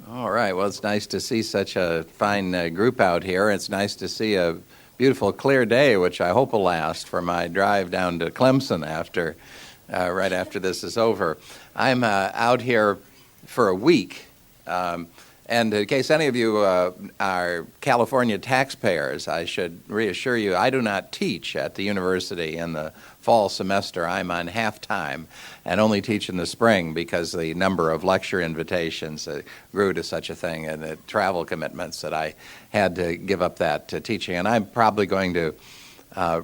All right. Well, it's nice to see such a fine group out here. It's nice to see a beautiful, clear day, which I hope will last for my drive down to Clemson right after this is over. I'm out here for a week. And in case any of you are California taxpayers, I should reassure you I do not teach at the university in the fall semester. I'm on half-time and only teach in the spring because the number of lecture invitations grew to such a thing and the travel commitments that I had to give up that teaching. And I'm probably going to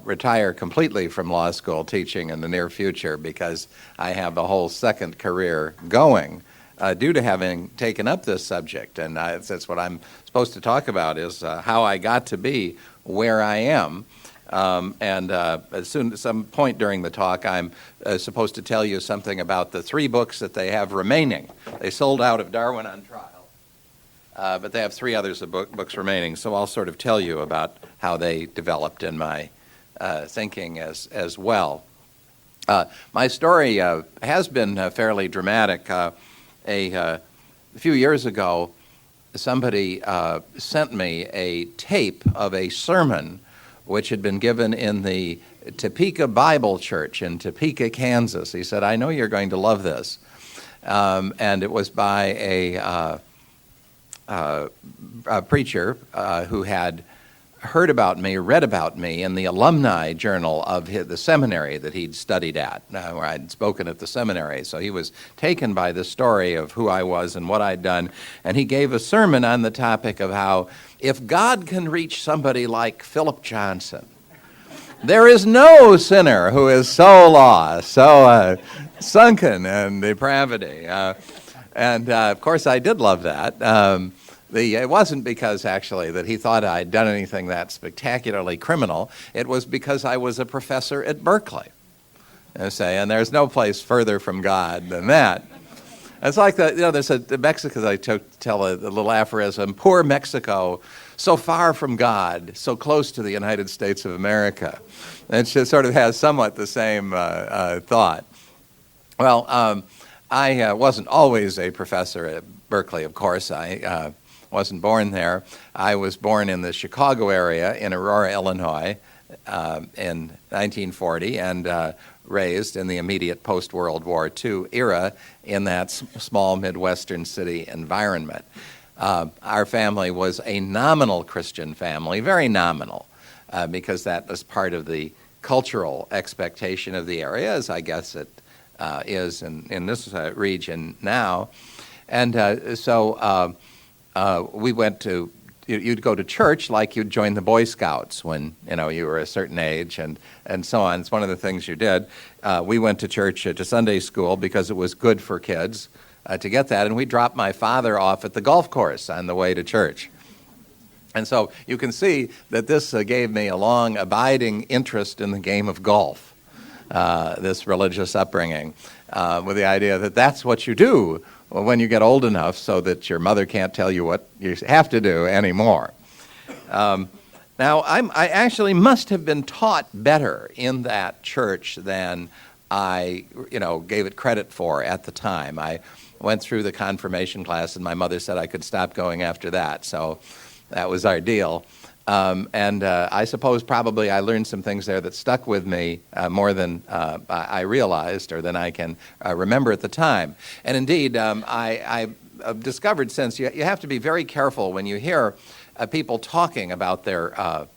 retire completely from law school teaching in the near future because I have a whole second career going. Due to having taken up this subject, and that's what I'm supposed to talk about, is how I got to be where I am. As soon as some point during the talk, I'm supposed to tell you something about the 3 books that they have remaining. They sold out of Darwin on Trial, but they have 3 others of books remaining, so I'll sort of tell you about how they developed in my thinking as well. My story has been fairly dramatic. A few years ago, somebody sent me a tape of a sermon which had been given in the Topeka Bible Church in Topeka, Kansas. He said, "I know you're going to love this." And it was by a preacher who had heard about me, read about me in the alumni journal of the seminary that he'd studied at, where I'd spoken at the seminary. So he was taken by the story of who I was and what I'd done, and he gave a sermon on the topic of how if God can reach somebody like Philip Johnson, there is no sinner who is so lost, so sunken in depravity. Of course, I did love that. It wasn't because, actually, that he thought I'd done anything that spectacularly criminal. It was because I was a professor at Berkeley, and there's no place further from God than that. It's like there's the Mexicans, I tell a little aphorism, poor Mexico, so far from God, so close to the United States of America. It just sort of has somewhat the same thought. Well, I wasn't always a professor at Berkeley, of course. I wasn't born there. I was born in the Chicago area in Aurora, Illinois, in 1940, and raised in the immediate post-World War II era in that small Midwestern city environment. Our family was a nominal Christian family, very nominal, because that was part of the cultural expectation of the area, as I guess it is in this region now. And so we went to, you'd go to church like you'd join the Boy Scouts when you were a certain age and so on. It's one of the things you did. We went to church, to Sunday school, because it was good for kids to get that, and we dropped my father off at the golf course on the way to church. And so you can see that this gave me a long, abiding interest in the game of golf, this religious upbringing, with the idea that that's what you do when you get old enough so that your mother can't tell you what you have to do anymore. Now, I actually must have been taught better in that church than I, gave it credit for at the time. I went through the confirmation class, and my mother said I could stop going after that, so that was our deal. I suppose probably I learned some things there that stuck with me more than I realized or than I can remember at the time. And indeed, I've discovered since you have to be very careful when you hear people talking about their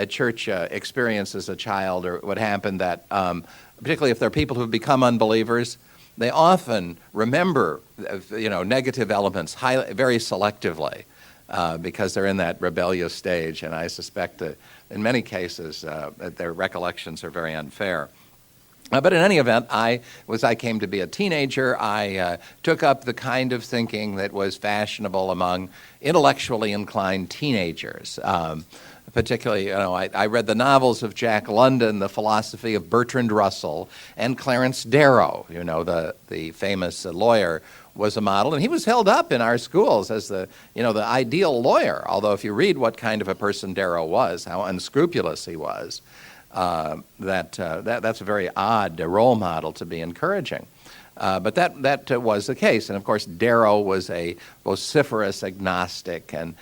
church experience as a child or what happened, that particularly if they're people who've become unbelievers, they often remember negative elements very selectively. Because they're in that rebellious stage, and I suspect that in many cases their recollections are very unfair. But in any event, I came to be a teenager. I took up the kind of thinking that was fashionable among intellectually inclined teenagers. Particularly, I read the novels of Jack London, the philosophy of Bertrand Russell, and Clarence Darrow, the famous lawyer, was a model, and he was held up in our schools as the ideal lawyer. Although if you read what kind of a person Darrow was, how unscrupulous he was, that's a very odd role model to be encouraging. But that was the case. And of course, Darrow was a vociferous agnostic and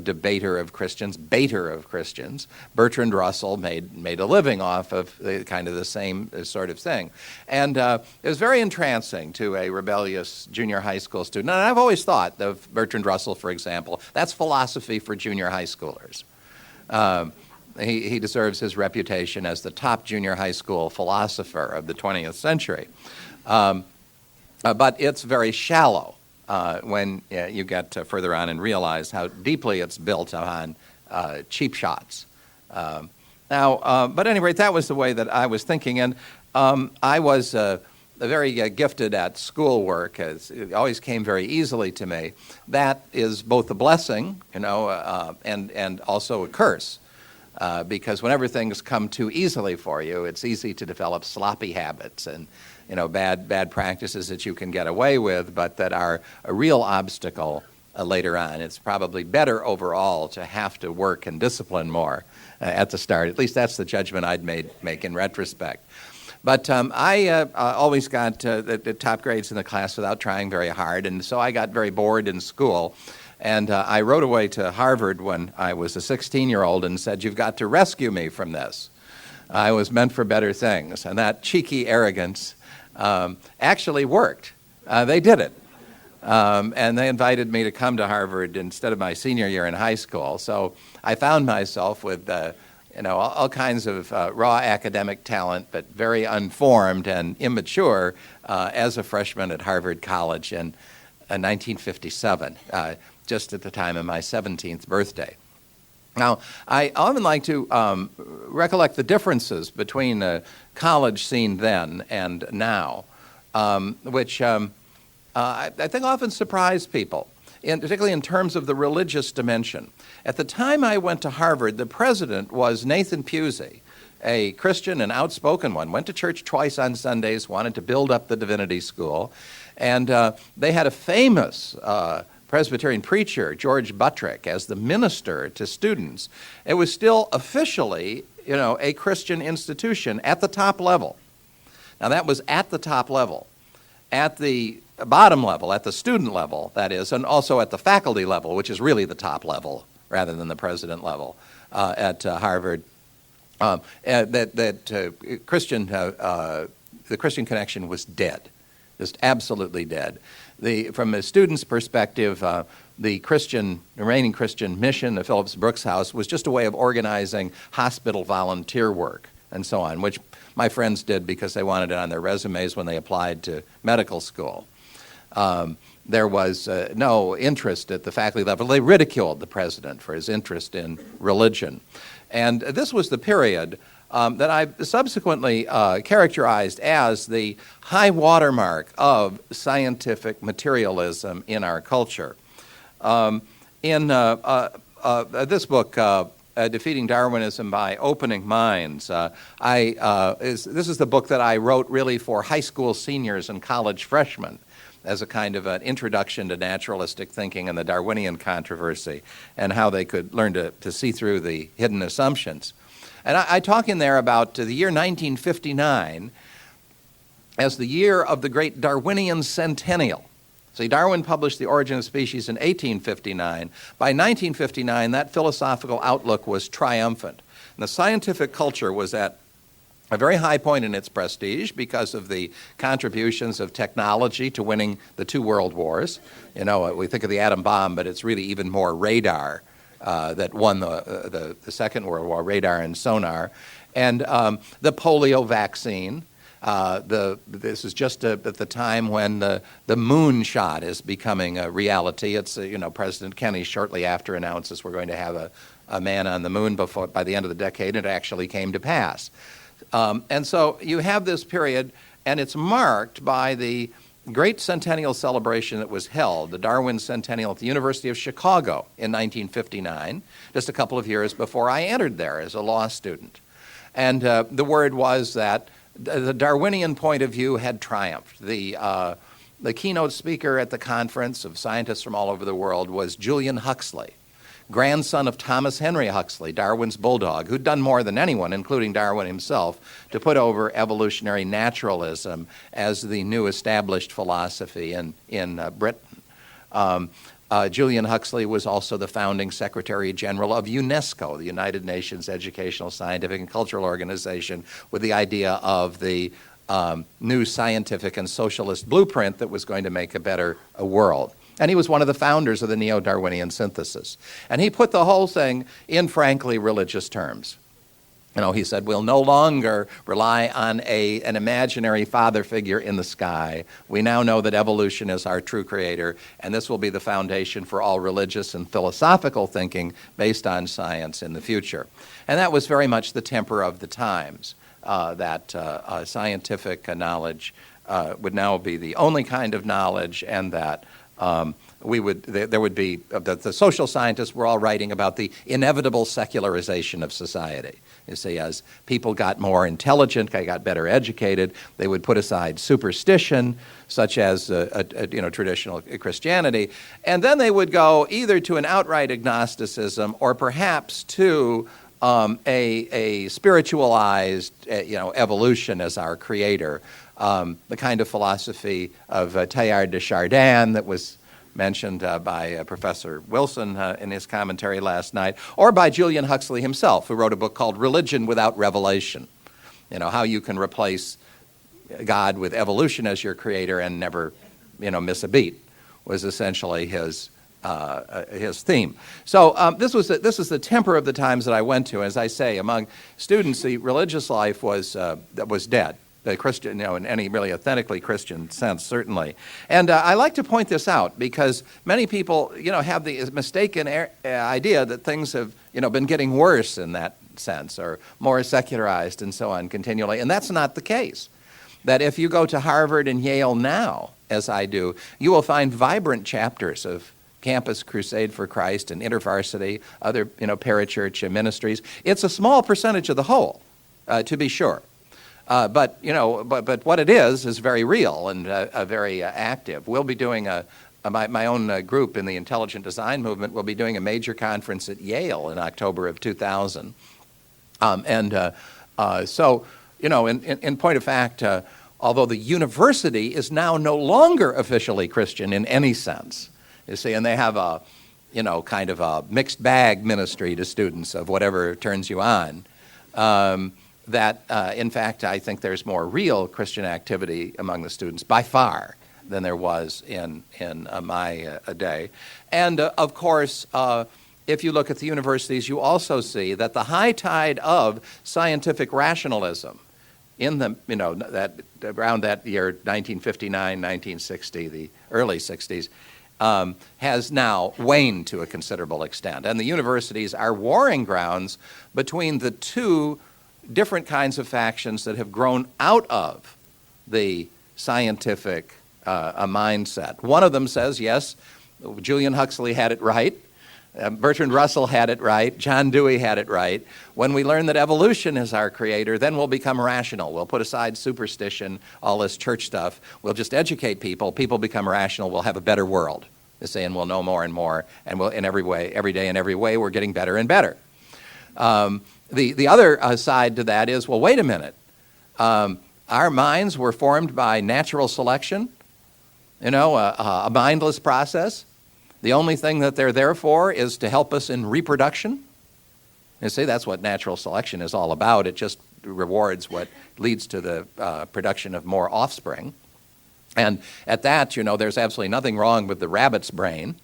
debater of Christians, baiter of Christians. Bertrand Russell made a living off of kind of the same sort of thing. And it was very entrancing to a rebellious junior high school student. And I've always thought of Bertrand Russell, for example, that's philosophy for junior high schoolers. He deserves his reputation as the top junior high school philosopher of the 20th century. But it's very shallow when you get further on and realize how deeply it's built on cheap shots. But at any rate, that was the way that I was thinking. And I was very gifted at schoolwork. It always came very easily to me. That is both a blessing, and also a curse. Because whenever things come too easily for you, it's easy to develop sloppy habits and bad practices that you can get away with, but that are a real obstacle later on. It's probably better overall to have to work and discipline more at the start. At least that's the judgment I'd make in retrospect. But I always got the top grades in the class without trying very hard, and so I got very bored in school. And I wrote away to Harvard when I was a 16-year-old and said, "You've got to rescue me from this. I was meant for better things." And that cheeky arrogance actually worked. They did it. And they invited me to come to Harvard instead of my senior year in high school. So I found myself with all kinds of raw academic talent, but very unformed and immature as a freshman at Harvard College in 1957. Just at the time of my 17th birthday. Now, I often like to recollect the differences between the college scene then and now, which I think often surprise people, particularly in terms of the religious dimension. At the time I went to Harvard, the president was Nathan Pusey, a Christian and outspoken one, went to church twice on Sundays, wanted to build up the divinity school, and they had a famous Presbyterian preacher, George Buttrick, as the minister to students. It was still officially, a Christian institution at the top level. Now, that was at the top level. At the bottom level, at the student level, that is, and also at the faculty level, which is really the top level rather than the president level at Harvard, the Christian connection was dead, just absolutely dead. From a student's perspective, the remaining Christian mission, the Phillips Brooks House, was just a way of organizing hospital volunteer work and so on, which my friends did because they wanted it on their resumes when they applied to medical school. There was no interest at the faculty level. They ridiculed the president for his interest in religion. And this was the period that I subsequently characterized as the high watermark of scientific materialism in our culture. In this book, Defeating Darwinism by Opening Minds, this is the book that I wrote really for high school seniors and college freshmen as a kind of an introduction to naturalistic thinking and the Darwinian controversy and how they could learn to see through the hidden assumptions. And I talk in there about the year 1959 as the year of the great Darwinian centennial. See, Darwin published The Origin of Species in 1859. By 1959, that philosophical outlook was triumphant. And the scientific culture was at a very high point in its prestige because of the contributions of technology to winning the two world wars. We think of the atom bomb, but it's really even more radar that won the Second World War, radar and sonar, and the polio vaccine. This is just at the time when the moon shot is becoming a reality. It's President Kennedy shortly after announces we're going to have a man on the moon by the end of the decade. It actually came to pass, and so you have this period, and it's marked by the great centennial celebration that was held, the Darwin Centennial at the University of Chicago in 1959, just a couple of years before I entered there as a law student. And the word was that the Darwinian point of view had triumphed. The keynote speaker at the conference of scientists from all over the world was Julian Huxley, grandson of Thomas Henry Huxley, Darwin's bulldog, who'd done more than anyone, including Darwin himself, to put over evolutionary naturalism as the new established philosophy in Britain. Julian Huxley was also the founding Secretary General of UNESCO, the United Nations Educational, Scientific, and Cultural Organization, with the idea of the new scientific and socialist blueprint that was going to make a better world. And he was one of the founders of the Neo-Darwinian synthesis. And he put the whole thing in frankly religious terms. He said, we'll no longer rely on an imaginary father figure in the sky. We now know that evolution is our true creator, and this will be the foundation for all religious and philosophical thinking based on science in the future. And that was very much the temper of the times, that scientific knowledge would now be the only kind of knowledge, and that there would be, the social scientists were all writing about the inevitable secularization of society. You see, as people got more intelligent, they got better educated, they would put aside superstition, such as traditional Christianity, and then they would go either to an outright agnosticism or perhaps to a spiritualized, evolution as our creator, the kind of philosophy of Teilhard de Chardin that was mentioned by Professor Wilson in his commentary last night, or by Julian Huxley himself, who wrote a book called Religion Without Revelation. How you can replace God with evolution as your creator and never, miss a beat, was essentially his theme. So this is the temper of the times that I went to. As I say, among students, the religious life was dead. The Christian, in any really authentically Christian sense, certainly. And I like to point this out because many people, have the mistaken idea that things have, been getting worse in that sense, or more secularized and so on continually. And that's not the case. That if you go to Harvard and Yale now, as I do, you will find vibrant chapters of Campus Crusade for Christ and InterVarsity, other, parachurch ministries. It's a small percentage of the whole, to be sure. But what it is very real and very active. We'll be doing my own group in the intelligent design movement will be doing a major conference at Yale in October of 2000. So, in point of fact, although the university is now no longer officially Christian in any sense, you see, and they have a, kind of a mixed bag ministry to students of whatever turns you on. That, in fact, I think there's more real Christian activity among the students by far than there was in my day. And, of course, if you look at the universities, you also see that the high tide of scientific rationalism in the, that around that year, 1959, 1960, the early 60s, has now waned to a considerable extent. And the universities are warring grounds between the two different kinds of factions that have grown out of the scientific mindset. One of them says, yes, Julian Huxley had it right, Bertrand Russell had it right, John Dewey had it right. When we learn that evolution is our creator, then we'll become rational. We'll put aside superstition, all this church stuff. We'll just educate people. People become rational. We'll have a better world. They're saying we'll know more and more, and we'll, in every way, every day in every way, we're getting better and better. The other side to that is, well, wait a minute. Our minds were formed by natural selection, a mindless process. The only thing that they're there for is to help us in reproduction. You see, that's what natural selection is all about. It just rewards what leads to the production of more offspring. And at that, there's absolutely nothing wrong with the rabbit's brain.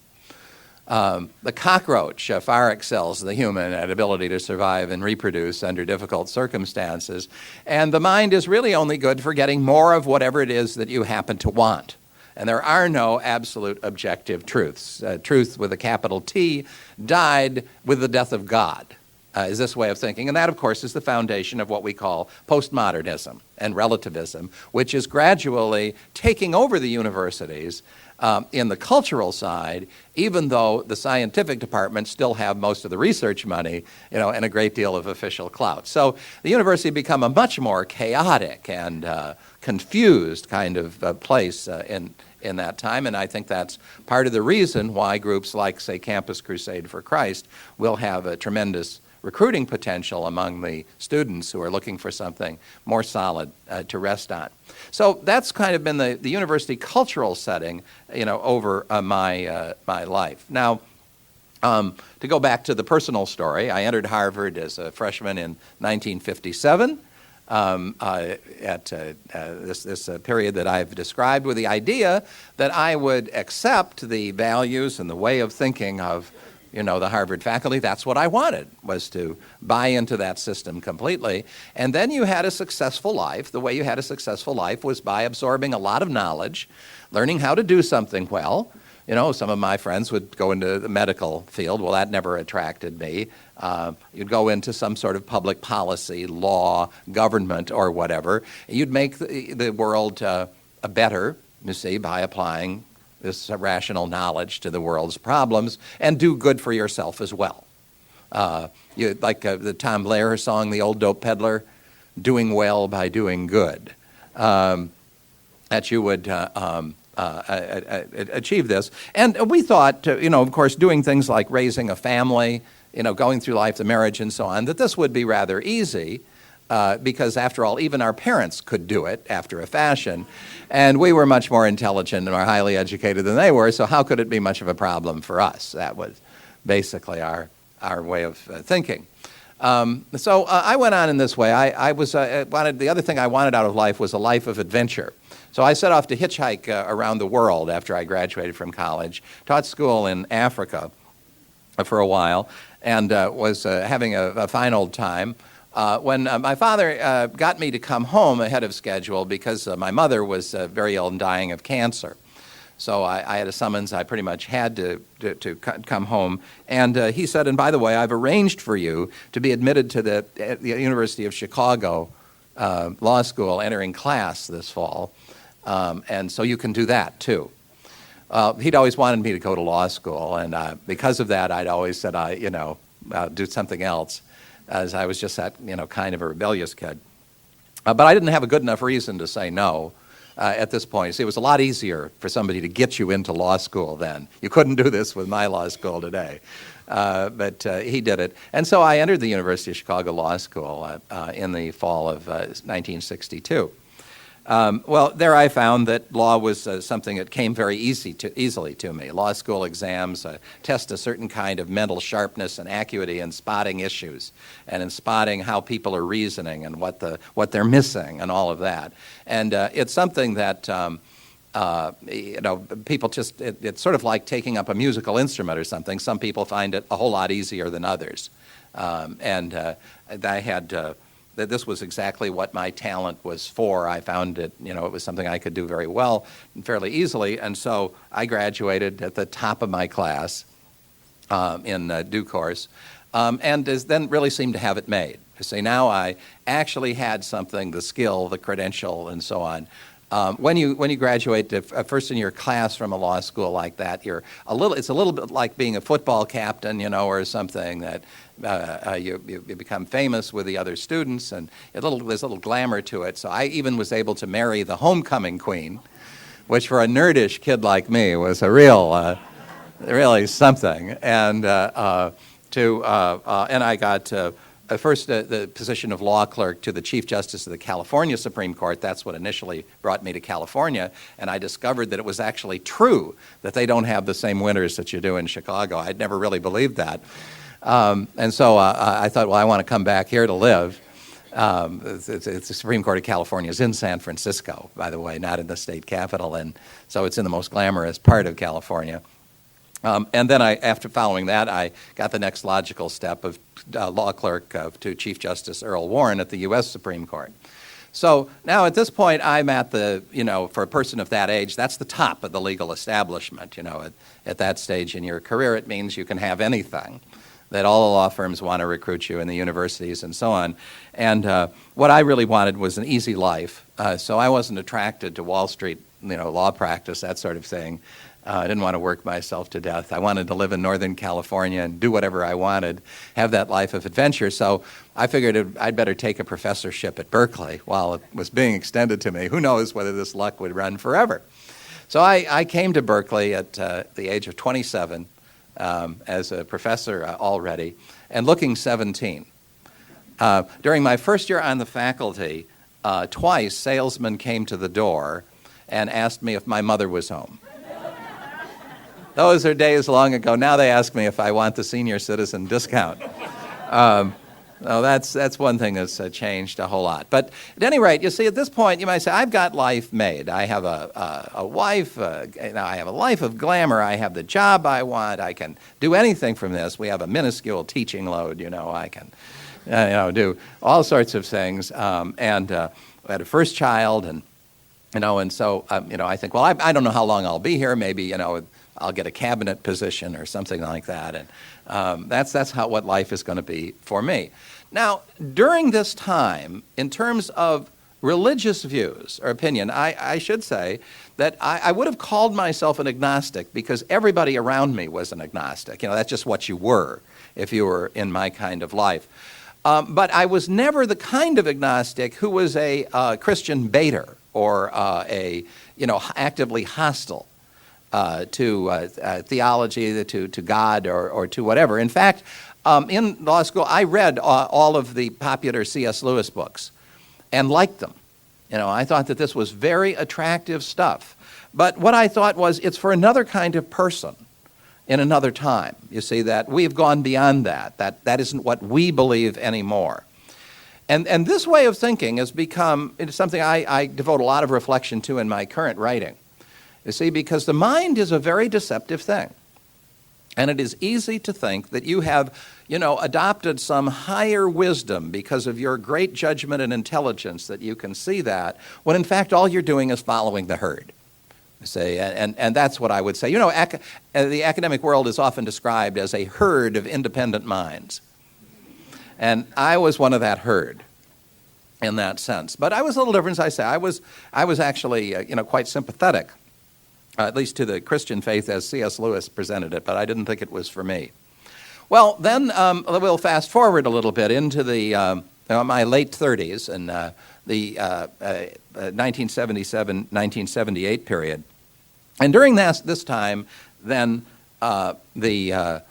The cockroach far excels the human at ability to survive and reproduce under difficult circumstances. And the mind is really only good for getting more of whatever it is that you happen to want. And there are no absolute objective truths. Truth with a capital T died with the death of God, is this way of thinking. And that, of course, is the foundation of what we call postmodernism and relativism, which is gradually taking over the universities in the cultural side, even though the scientific departments still have most of the research money, and a great deal of official clout. So the university become a much more chaotic and confused kind of place in that time, and I think that's part of the reason why groups like, say, Campus Crusade for Christ will have a tremendous recruiting potential among the students who are looking for something more solid to rest on. So that's kind of been the university cultural setting, over my life. Now, to go back to the personal story, I entered Harvard as a freshman in 1957. At this period that I've described, with the idea that I would accept the values and the way of thinking of the Harvard faculty. That's what I wanted, was to buy into that system completely. And then you had a successful life. The way you had a successful life was by absorbing a lot of knowledge, learning how to do something well. Some of my friends would go into the medical field. Well, that never attracted me. You'd go into some sort of public policy, law, government, or whatever. You'd make the world better, you see, by applying this rational knowledge to the world's problems, and do good for yourself as well. Like the Tom Lehrer song, The Old Dope Peddler, doing well by doing good. That you would achieve this. And we thought, of course, doing things like raising a family, going through life, the marriage and so on, that this would be rather easy. Because after all, even our parents could do it after a fashion, and we were much more intelligent and more highly educated than they were, so how could it be much of a problem for us? That was basically our way of thinking. So I went on in this way. The other thing I wanted out of life was a life of adventure. So I set off to hitchhike around the world after I graduated from college, taught school in Africa for a while, and was having a fine old time. When my father got me to come home ahead of schedule because my mother was very ill and dying of cancer. So I had a summons. I pretty much had to come home. And he said, and by the way, I've arranged for you to be admitted to the University of Chicago Law School entering class this fall. And so you can do that, too. He'd always wanted me to go to law school. And because of that, I'd always said, I'll do something else, as I was just that, kind of a rebellious kid. But I didn't have a good enough reason to say no at this point. See, it was a lot easier for somebody to get you into law school then. You couldn't do this with my law school today. But he did it. And so I entered the University of Chicago Law School in the fall of 1962. Well, there I found that law was something that came very easily to me. Law school exams test a certain kind of mental sharpness and acuity in spotting issues and in spotting how people are reasoning and what they're missing and all of that. And it's something that people just, it's sort of like taking up a musical instrument or something. Some people find it a whole lot easier than others. I had that this was exactly what my talent was for. I found it, it was something I could do very well and fairly easily, and so I graduated at the top of my class in due course, and then really seemed to have it made. You see, now I actually had something, the skill, the credential, and so on. When you graduate first in your class from a law school like that, it's a little bit like being a football captain, or something that you become famous with the other students, and there's a little glamour to it. So I even was able to marry the homecoming queen, which for a nerdish kid like me was a really something. And I got first the position of law clerk to the Chief Justice of the California Supreme Court. That's what initially brought me to California, and I discovered that it was actually true that they don't have the same winters that you do in Chicago. I'd never really believed that. And so I thought, well, I want to come back here to live. It's the Supreme Court of California is in San Francisco, by the way, not in the state capital, and so it's in the most glamorous part of California. And then after following that, I got the next logical step of law clerk to Chief Justice Earl Warren at the U.S. Supreme Court. So now at this point, I'm at for a person of that age, that's the top of the legal establishment. At that stage in your career, it means you can have anything, that all the law firms want to recruit you in the universities and so on. And what I really wanted was an easy life. So I wasn't attracted to Wall Street, law practice, that sort of thing. I didn't want to work myself to death. I wanted to live in Northern California and do whatever I wanted, have that life of adventure. So I figured I'd better take a professorship at Berkeley while it was being extended to me. Who knows whether this luck would run forever. So I came to Berkeley at the age of 27 as a professor already, and looking 17. During my first year on the faculty, twice salesmen came to the door and asked me if my mother was home. Those are days long ago. Now they ask me if I want the senior citizen discount. No, that's one thing that's changed a whole lot. But at any rate, you see, at this point, you might say, I've got life made. I have a wife. I have a life of glamour. I have the job I want. I can do anything from this. We have a minuscule teaching load. I can, do all sorts of things. And we had a first child, and so I think, well, I don't know how long I'll be here. Maybe I'll get a cabinet position or something like that, and that's what life is going to be for me. Now, during this time, in terms of religious views or opinion, I should say that I would have called myself an agnostic because everybody around me was an agnostic. That's just what you were if you were in my kind of life. But I was never the kind of agnostic who was a Christian baiter or actively hostile to theology, to God, or to whatever. In fact, in law school, I read all of the popular C.S. Lewis books and liked them. I thought that this was very attractive stuff. But what I thought was it's for another kind of person in another time. You see, that we've gone beyond that. That isn't what we believe anymore. And this way of thinking has become something I devote a lot of reflection to in my current writing. You see, because the mind is a very deceptive thing. And it is easy to think that you have, adopted some higher wisdom because of your great judgment and intelligence, that you can see that, when in fact all you're doing is following the herd. You see, and that's what I would say. The academic world is often described as a herd of independent minds. And I was one of that herd in that sense. But I was a little different, as I say. I was actually, quite sympathetic, at least to the Christian faith as C.S. Lewis presented it, but I didn't think it was for me. Well, then we'll fast forward a little bit into my late 30s and the 1977, 1978 period. And during this time, then the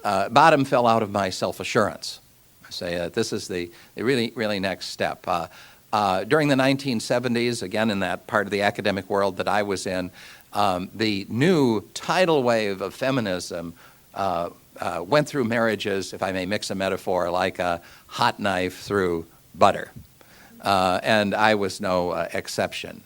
bottom fell out of my self-assurance. I say this is the really, really next step. During the 1970s, again in that part of the academic world that I was in, the new tidal wave of feminism went through marriages, if I may mix a metaphor, like a hot knife through butter. And I was no exception.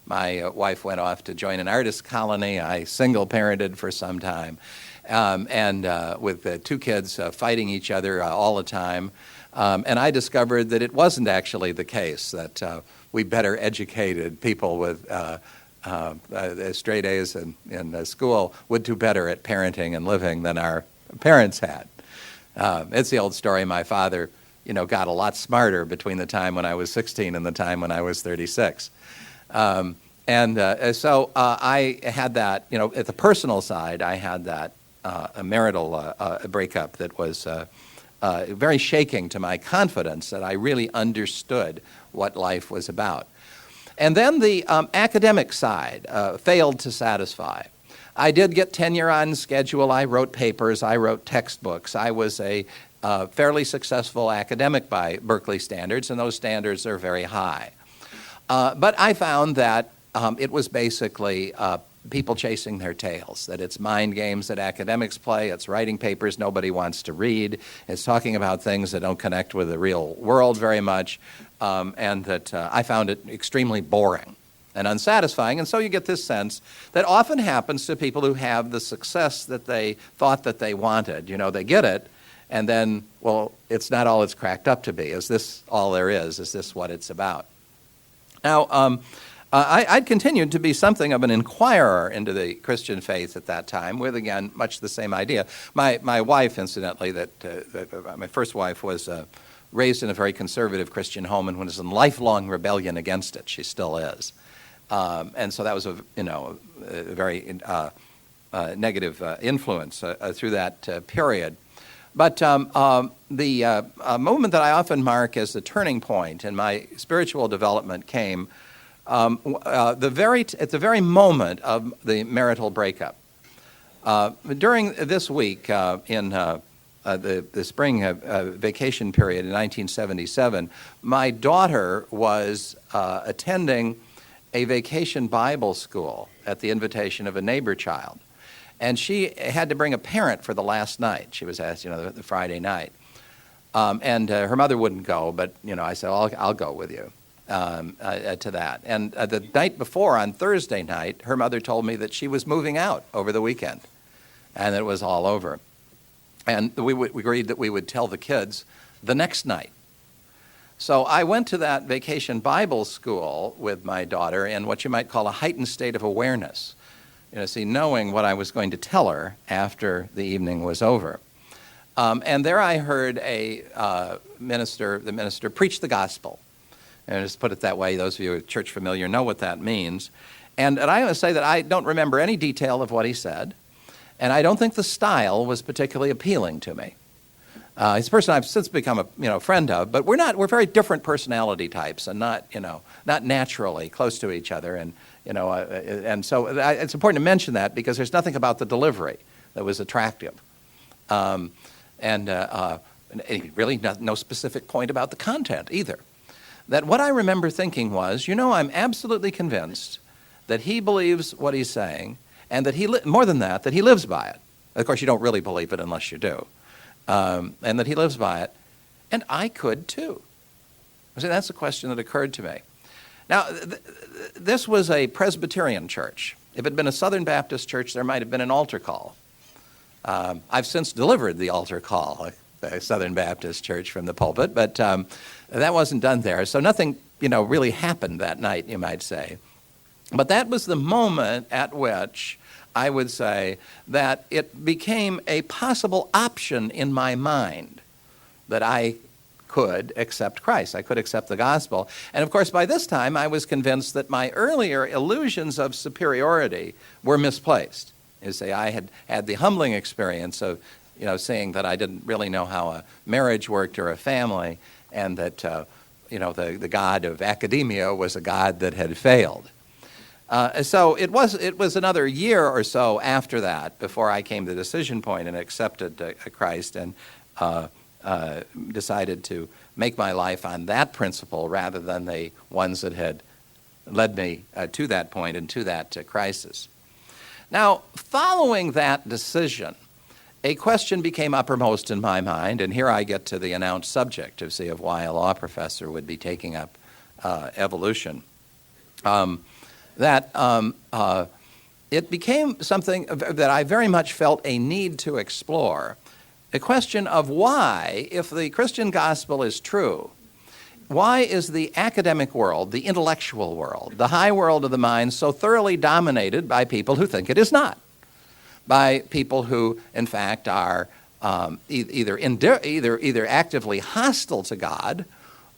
My wife went off to join an artist colony. I single-parented for some time, and with two kids fighting each other all the time. And I discovered that it wasn't actually the case, that we better educated people with straight A's in school would do better at parenting and living than our parents had. It's the old story. My father, got a lot smarter between the time when I was 16 and the time when I was 36. So I had that, at the personal side, I had that a marital breakup that was very shaking to my confidence that I really understood what life was about. And then the academic side failed to satisfy. I did get tenure on schedule. I wrote papers. I wrote textbooks. I was a fairly successful academic by Berkeley standards, and those standards are very high. But I found that it was basically people chasing their tails, that it's mind games that academics play, it's writing papers nobody wants to read, it's talking about things that don't connect with the real world very much, and that I found it extremely boring and unsatisfying. And so you get this sense that often happens to people who have the success that they thought that they wanted. They get it, and then, well, it's not all it's cracked up to be. Is this all there is? Is this what it's about? Now, I'd continued to be something of an inquirer into the Christian faith at that time, with, again, much the same idea. My wife, incidentally, my first wife was raised in a very conservative Christian home and was in lifelong rebellion against it. She still is. And so that was a very negative influence through that period. But the moment that I often mark as the turning point in my spiritual development came at the very moment of the marital breakup. During this week in the spring vacation period in 1977, my daughter was attending a vacation Bible school at the invitation of a neighbor child. And she had to bring a parent for the last night. She was asked, the Friday night. And her mother wouldn't go, but, I said, I'll go with you to that. And the night before, on Thursday night, her mother told me that she was moving out over the weekend and that it was all over. And we agreed that we would tell the kids the next night. So I went to that vacation Bible school with my daughter in what you might call a heightened state of awareness. Knowing what I was going to tell her after the evening was over. And there I heard the minister preach the gospel. And just put it that way, those of you who are church familiar know what that means. And I want to say that I don't remember any detail of what he said. And I don't think the style was particularly appealing to me. He's a person I've since become a friend of, but we're very different personality types and not naturally close to each other. And so it's important to mention that because there's nothing about the delivery that was attractive. Really no specific point about the content either. That what I remember thinking was, I'm absolutely convinced that he believes what he's saying and that more than that he lives by it. Of course, you don't really believe it unless you do. And that he lives by it. And I could too. That's the question that occurred to me. Now, this was a Presbyterian church. If it had been a Southern Baptist church, there might have been an altar call. I've since delivered the altar call, a Southern Baptist church from the pulpit, but that wasn't done there. So nothing, really happened that night, you might say. But that was the moment at which I would say that it became a possible option in my mind that I could accept Christ. I could accept the gospel. And of course, by this time, I was convinced that my earlier illusions of superiority were misplaced. I had had the humbling experience of, seeing that I didn't really know how a marriage worked or a family, and that, the God of academia was a God that had failed. So it was another year or so after that before I came to the decision point and accepted Christ and decided to make my life on that principle rather than the ones that had led me to that point and to that crisis. Now, following that decision, a question became uppermost in my mind, and here I get to the announced subject of why a law professor would be taking up evolution. It became something that I very much felt a need to explore. A question of why, if the Christian gospel is true, why is the academic world, the intellectual world, the high world of the mind so thoroughly dominated by people who think it is not? By people who, in fact, are either actively hostile to God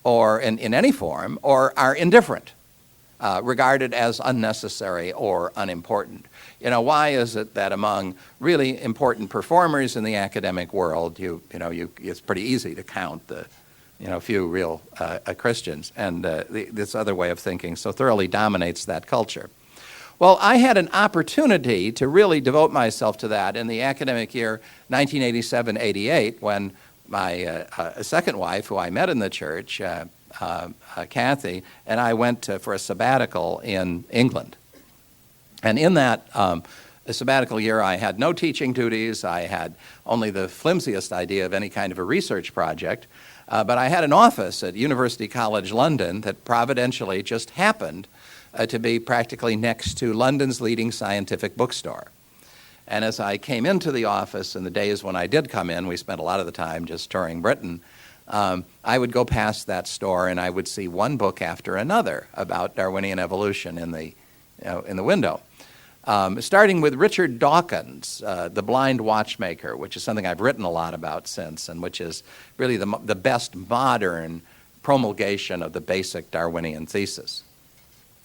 or in any form, or are indifferent, regarded as unnecessary or unimportant. Why is it that among really important performers in the academic world, it's pretty easy to count the few real Christians, and this other way of thinking so thoroughly dominates that culture. Well, I had an opportunity to really devote myself to that in the academic year 1987-88 when my second wife, who I met in the church, Kathy, and I went for a sabbatical in England. And in that sabbatical year, I had no teaching duties. I had only the flimsiest idea of any kind of a research project. But I had an office at University College London that providentially just happened to be practically next to London's leading scientific bookstore. And as I came into the office in the days when I did come in, we spent a lot of the time just touring Britain, I would go past that store and I would see one book after another about Darwinian evolution in the window. Starting with Richard Dawkins, The Blind Watchmaker, which is something I've written a lot about since, and which is really the best modern promulgation of the basic Darwinian thesis.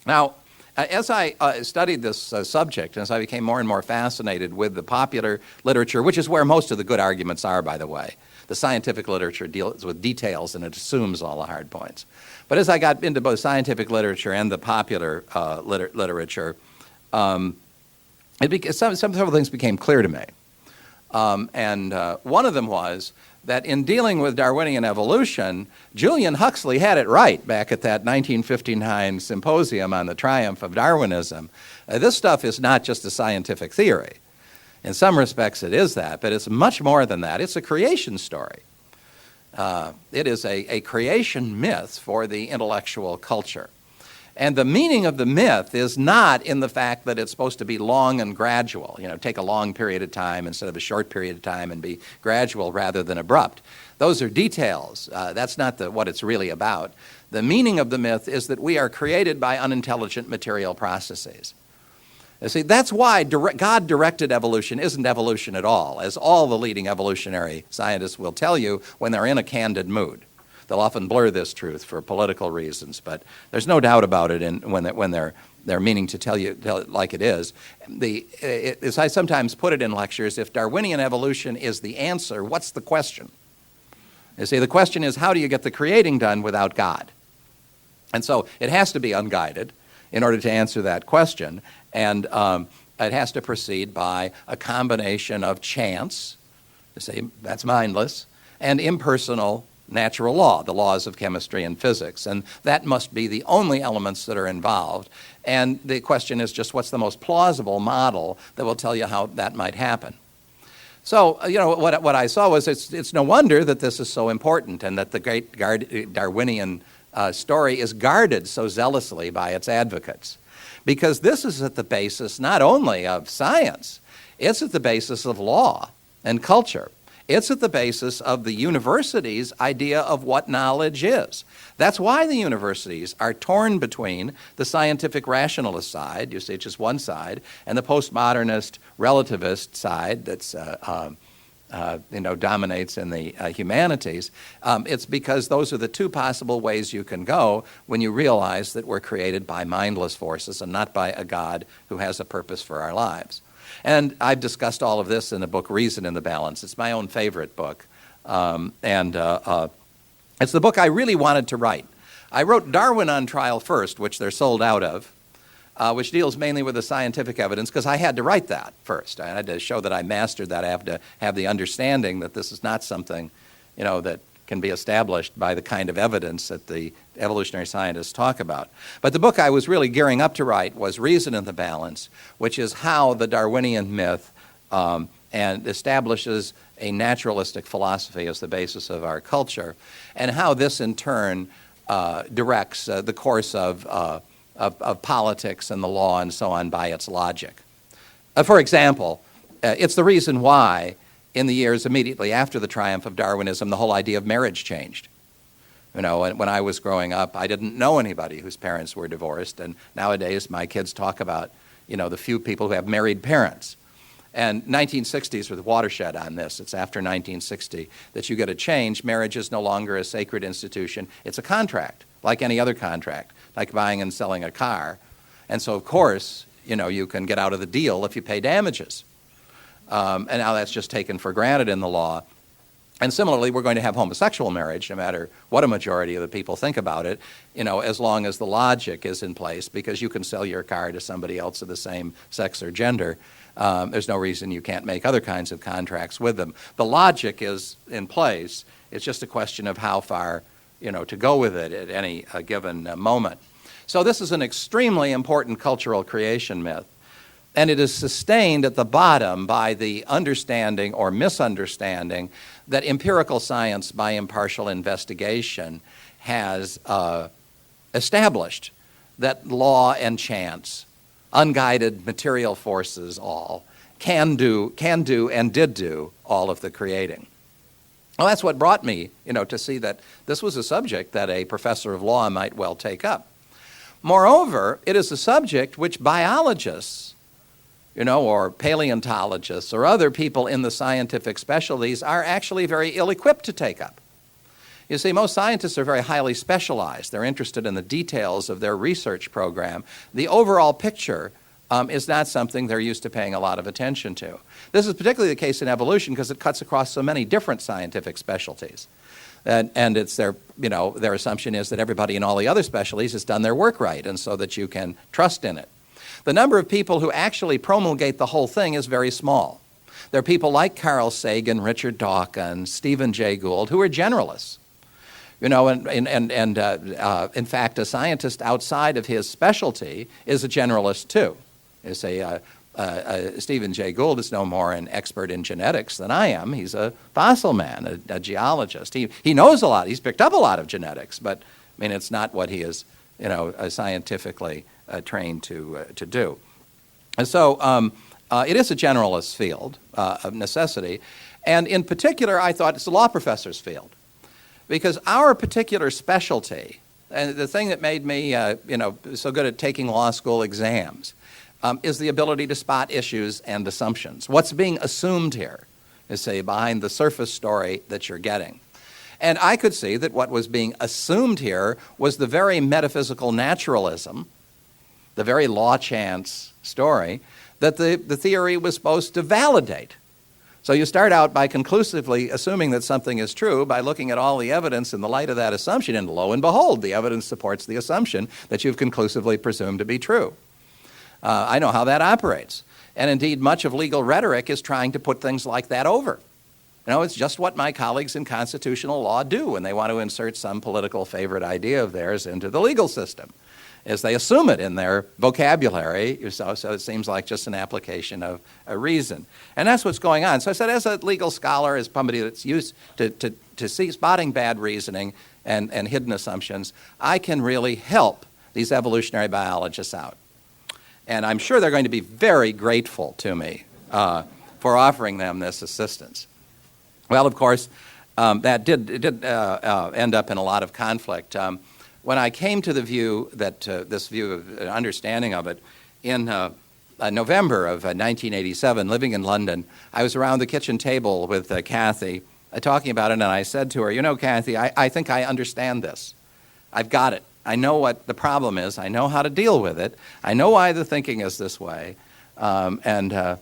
Now, As I studied this subject, as I became more and more fascinated with the popular literature, which is where most of the good arguments are, by the way. The scientific literature deals with details and it assumes all the hard points. But as I got into both scientific literature and the popular literature, several things became clear to me. And one of them was that in dealing with Darwinian evolution, Julian Huxley had it right back at that 1959 symposium on the triumph of Darwinism. This stuff is not just a scientific theory. In some respects it is that, but it's much more than that. It's a creation story. It is a creation myth for the intellectual culture. And the meaning of the myth is not in the fact that it's supposed to be long and gradual, take a long period of time instead of a short period of time and be gradual rather than abrupt. Those are details. That's not what it's really about. The meaning of the myth is that we are created by unintelligent material processes. You see, that's why God-directed evolution isn't evolution at all, as all the leading evolutionary scientists will tell you when they're in a candid mood. They'll often blur this truth for political reasons, but there's no doubt about it when they're meaning to tell it like it is. As I sometimes put it in lectures, if Darwinian evolution is the answer, what's the question? You see, the question is, how do you get the creating done without God? And so it has to be unguided in order to answer that question, and it has to proceed by a combination of chance, to say that's mindless, and impersonal natural law, the laws of chemistry and physics. And that must be the only elements that are involved. And the question is just what's the most plausible model that will tell you how that might happen. So, what I saw was it's no wonder that this is so important and that the great Darwinian story is guarded so zealously by its advocates. Because this is at the basis not only of science, it's at the basis of law and culture. It's at the basis of the university's idea of what knowledge is. That's why the universities are torn between the scientific rationalist side, you see it's just one side, and the postmodernist relativist side that's dominates in the humanities. It's because those are the two possible ways you can go when you realize that we're created by mindless forces and not by a God who has a purpose for our lives. And I've discussed all of this in the book Reason in the Balance. It's my own favorite book. It's the book I really wanted to write. I wrote Darwin on Trial first, which they're sold out of, which deals mainly with the scientific evidence, because I had to write that first. I had to show that I mastered that. I have to have the understanding that this is not something, that can be established by the kind of evidence that the evolutionary scientists talk about. But the book I was really gearing up to write was Reason in the Balance, which is how the Darwinian myth and establishes a naturalistic philosophy as the basis of our culture, and how this in turn directs the course of politics and the law and so on by its logic. For example, it's the reason why in the years immediately after the triumph of Darwinism, the whole idea of marriage changed. When I was growing up, I didn't know anybody whose parents were divorced, and nowadays my kids talk about, the few people who have married parents. And 1960s were the watershed on this. It's after 1960 that you get a change. Marriage is no longer a sacred institution. It's a contract, like any other contract, like buying and selling a car. And so, of course, you can get out of the deal if you pay damages. And now that's just taken for granted in the law. And similarly, we're going to have homosexual marriage, no matter what a majority of the people think about it, as long as the logic is in place, because you can sell your car to somebody else of the same sex or gender. There's no reason you can't make other kinds of contracts with them. The logic is in place. It's just a question of how far, to go with it at any given moment. So this is an extremely important cultural creation myth. And it is sustained at the bottom by the understanding or misunderstanding that empirical science by impartial investigation has established that law and chance, unguided material forces all, can do and did do all of the creating. Well, that's what brought me, to see that this was a subject that a professor of law might well take up. Moreover, it is a subject which biologists, or paleontologists or other people in the scientific specialties are actually very ill-equipped to take up. You see, most scientists are very highly specialized. They're interested in the details of their research program. The overall picture is not something they're used to paying a lot of attention to. This is particularly the case in evolution because it cuts across so many different scientific specialties. And it's their assumption is that everybody in all the other specialties has done their work right, and so that you can trust in it. The number of people who actually promulgate the whole thing is very small. There are people like Carl Sagan, Richard Dawkins, Stephen Jay Gould, who are generalists. In fact, a scientist outside of his specialty is a generalist too. You say Stephen Jay Gould is no more an expert in genetics than I am. He's a fossil man, a geologist. He knows a lot. He's picked up a lot of genetics, but I mean, it's not what he is, scientifically trained to do. And so it is a generalist field of necessity, and in particular, I thought it's a law professor's field. Because our particular specialty, and the thing that made me, so good at taking law school exams, is the ability to spot issues and assumptions. What's being assumed here is, say, behind the surface story that you're getting. And I could see that what was being assumed here was the very metaphysical naturalism, the very law chance story, that the theory was supposed to validate. So you start out by conclusively assuming that something is true by looking at all the evidence in the light of that assumption, and lo and behold, the evidence supports the assumption that you've conclusively presumed to be true. I know how that operates. And indeed, much of legal rhetoric is trying to put things like that over. It's just what my colleagues in constitutional law do when they want to insert some political favorite idea of theirs into the legal system, is they assume it in their vocabulary, so it seems like just an application of a reason. And that's what's going on. So I said, as a legal scholar, as somebody that's used to see spotting bad reasoning and hidden assumptions, I can really help these evolutionary biologists out. And I'm sure they're going to be very grateful to me for offering them this assistance. Well, of course, that did end up in a lot of conflict. When I came to the view that this view of understanding of it in November of 1987, living in London, I was around the kitchen table with Kathy talking about it, and I said to her, Kathy, I think I understand this. I've got it. I know what the problem is. I know how to deal with it. I know why the thinking is this way. But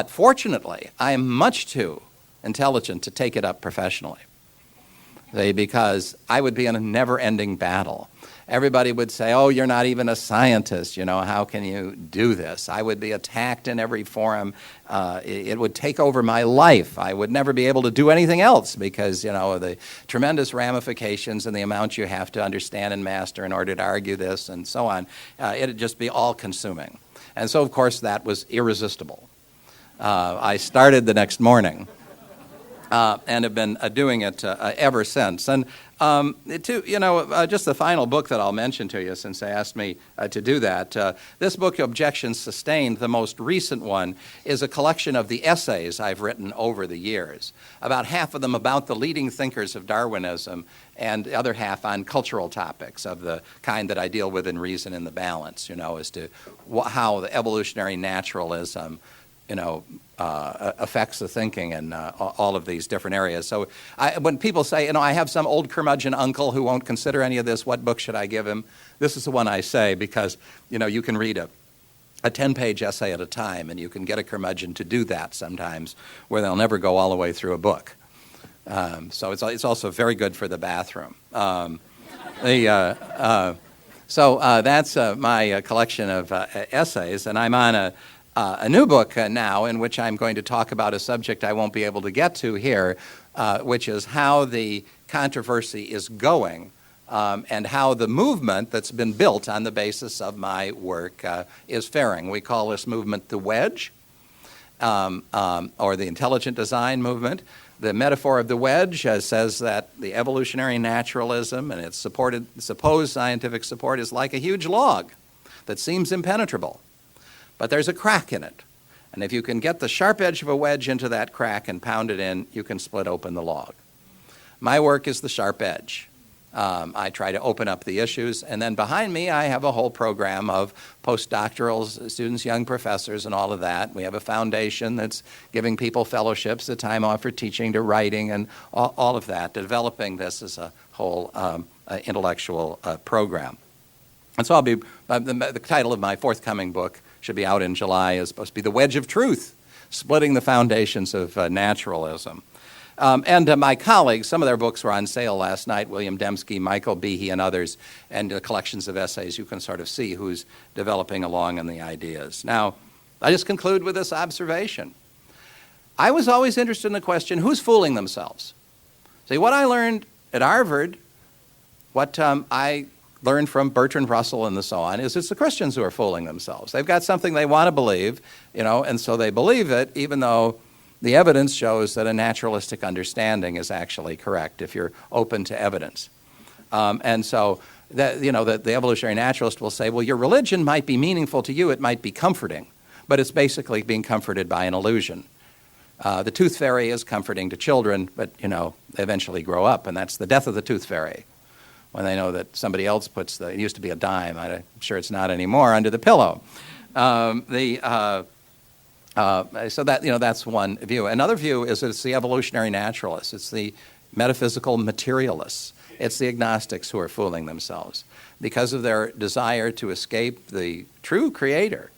fortunately, I am much too intelligent to take it up professionally. Because I would be in a never-ending battle. Everybody would say, oh, you're not even a scientist, how can you do this? I would be attacked in every forum. It would take over my life. I would never be able to do anything else because, the tremendous ramifications and the amount you have to understand and master in order to argue this and so on. It'd just be all-consuming. And so, of course, that was irresistible. I started the next morning. And have been doing it ever since. And just the final book that I'll mention to you, since they asked me to do that, this book, Objections Sustained, the most recent one, is a collection of the essays I've written over the years, about half of them about the leading thinkers of Darwinism, and the other half on cultural topics of the kind that I deal with in Reason and the Balance, as to how the evolutionary naturalism affects the thinking in all of these different areas. So when people say, I have some old curmudgeon uncle who won't consider any of this, what book should I give him? This is the one I say because, you can read a 10-page essay at a time, and you can get a curmudgeon to do that sometimes where they'll never go all the way through a book. So it's also very good for the bathroom. So that's my collection of essays, and I'm on a new book now in which I'm going to talk about a subject I won't be able to get to here, which is how the controversy is going and how the movement that's been built on the basis of my work is faring. We call this movement the wedge, or the intelligent design movement. The metaphor of the wedge says that the evolutionary naturalism and its supposed scientific support is like a huge log that seems impenetrable. But there's a crack in it. And if you can get the sharp edge of a wedge into that crack and pound it in, you can split open the log. My work is the sharp edge. I try to open up the issues. And then behind me, I have a whole program of postdoctoral students, young professors, and all of that. We have a foundation that's giving people fellowships, the time off for teaching to writing, and all of that, developing this as a whole intellectual program. And so the title of my forthcoming book should be out in July, is supposed to be The Wedge of Truth, Splitting the Foundations of Naturalism. And my colleagues, some of their books were on sale last night, William Dembski, Michael Behe, and others, and collections of essays. You can sort of see who's developing along in the ideas. Now, I just conclude with this observation. I was always interested in the question, who's fooling themselves? See, what I learned at Harvard, what I learned from Bertrand Russell and so on, is it's the Christians who are fooling themselves. They've got something they want to believe, and so they believe it, even though the evidence shows that a naturalistic understanding is actually correct if you're open to evidence. And so that, the evolutionary naturalist will say, well, your religion might be meaningful to you, it might be comforting, but it's basically being comforted by an illusion. The tooth fairy is comforting to children, but, they eventually grow up, and that's the death of the tooth fairy. When they know that somebody else puts it used to be a dime, I'm sure it's not anymore, under the pillow. So that, that's one view. Another view is that it's the evolutionary naturalists. It's the metaphysical materialists. It's the agnostics who are fooling themselves because of their desire to escape the true creator,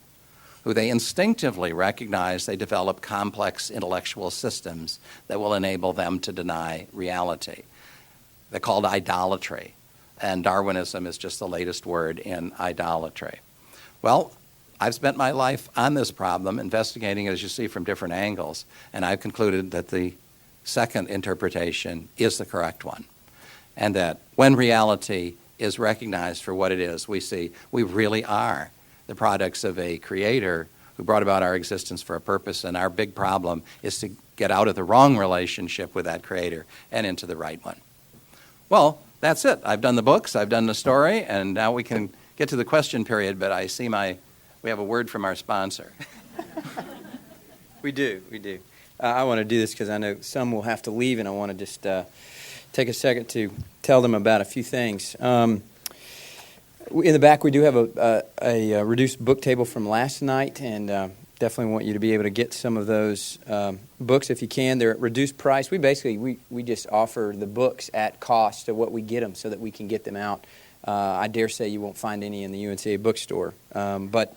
who they instinctively recognize. They develop complex intellectual systems that will enable them to deny reality. They're called idolatry, and Darwinism is just the latest word in idolatry. Well, I've spent my life on this problem, investigating it, as you see, from different angles, and I've concluded that the second interpretation is the correct one, and that when reality is recognized for what it is, we see we really are the products of a creator who brought about our existence for a purpose, and our big problem is to get out of the wrong relationship with that creator and into the right one. Well, that's it. I've done the books, I've done the story, and now we can get to the question period, but I see we have a word from our sponsor. We do. I want to do this because I know some will have to leave, and I want to just take a second to tell them about a few things. In the back, we do have a reduced book table from last night, and definitely want you to be able to get some of those books if you can. They're at reduced price. We just offer the books at cost of what we get them so that we can get them out. I dare say you won't find any in the UNCA bookstore. But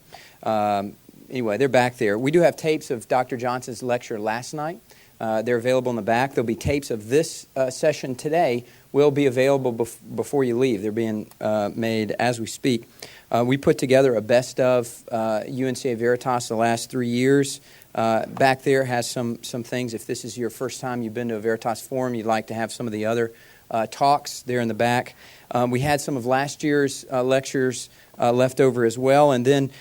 anyway, they're back there. We do have tapes of Dr. Johnson's lecture last night. They're available in the back. There'll be tapes of this session today will be available before you leave. They're being made as we speak. We put together a best of UNCA Veritas the last 3 years. Back there has some things. If this is your first time you've been to a Veritas forum, you'd like to have some of the other talks there in the back. We had some of last year's lectures left over as well. And then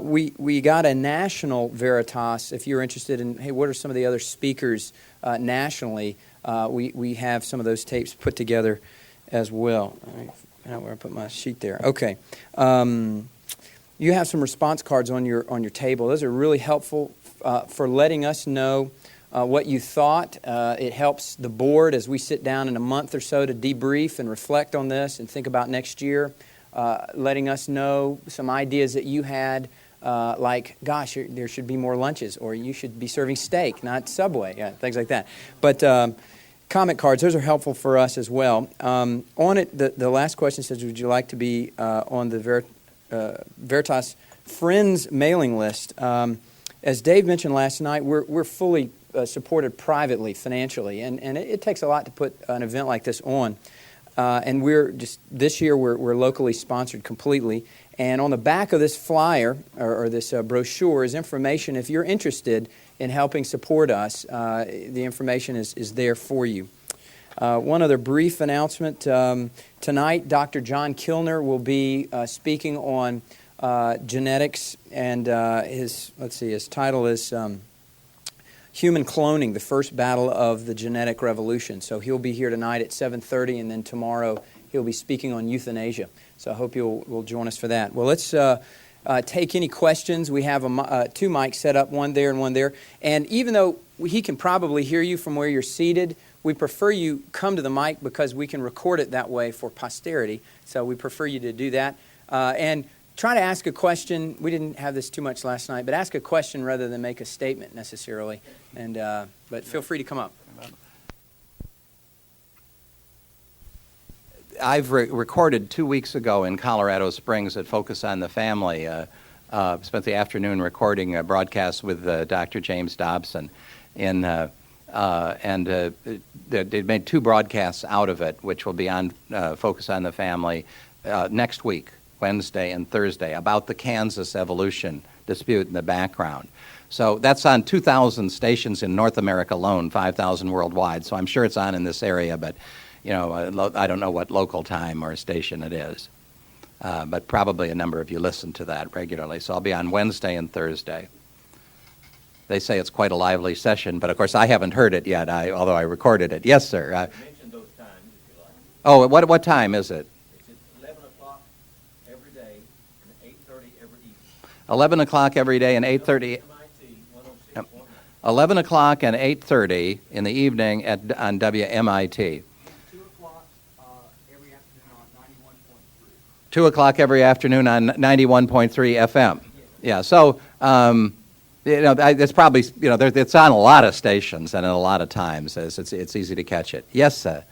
we got a national Veritas. If you're interested in, hey, what are some of the other speakers nationally, we have some of those tapes put together as well. All right, I know where I put my sheet there. Okay. You have some response cards on your table. Those are really helpful for letting us know what you thought. It helps the board as we sit down in a month or so to debrief and reflect on this and think about next year, letting us know some ideas that you had, like, gosh, there should be more lunches, or you should be serving steak, not Subway, things like that. But comment cards, those are helpful for us as well. On it, the last question says, would you like to be on the Veritas Friends mailing list? As Dave mentioned last night, we're fully supported privately, financially, and it takes a lot to put an event like this on. And this year we're locally sponsored completely. And on the back of this flyer or this brochure is information. If you're interested in helping support us, the information is there for you. One other brief announcement. Tonight, Dr. John Kilner will be speaking on genetics, and his title is Human Cloning, the First Battle of the Genetic Revolution. So he'll be here tonight at 7:30, and then tomorrow he'll be speaking on euthanasia. So I hope you'll join us for that. Well, let's take any questions. We have two mics set up, one there and one there. And even though he can probably hear you from where you're seated. We prefer you come to the mic because we can record it that way for posterity. So we prefer you to do that. And try to ask a question. We didn't have this too much last night, but ask a question rather than make a statement necessarily. And but feel free to come up. I've recorded 2 weeks ago in Colorado Springs at Focus on the Family. Spent the afternoon recording a broadcast with Dr. James Dobson. They made 2 broadcasts out of it, which will be on Focus on the Family next week, Wednesday and Thursday, about the Kansas evolution dispute in the background. So that's on 2,000 stations in North America alone, 5,000 worldwide. So I'm sure it's on in this area, but I don't know what local time or station it is. But probably a number of you listen to that regularly. So I'll be on Wednesday and Thursday. They say it's quite a lively session, but of course I haven't heard it yet, although I recorded it. Yes, sir. Mention those times if you like. Oh, what time is it? It's at 11 o'clock every day and 8:30 every evening. 11 o'clock every day and 8:30. MIT 106.9. 11 o'clock and 8:30 in the evening on WMIT. 2 o'clock every afternoon on 91.3. 2 o'clock every afternoon on 91.3 FM. Yeah, so it's probably, it's on a lot of stations and at a lot of times. It's easy to catch it. Yes, sir.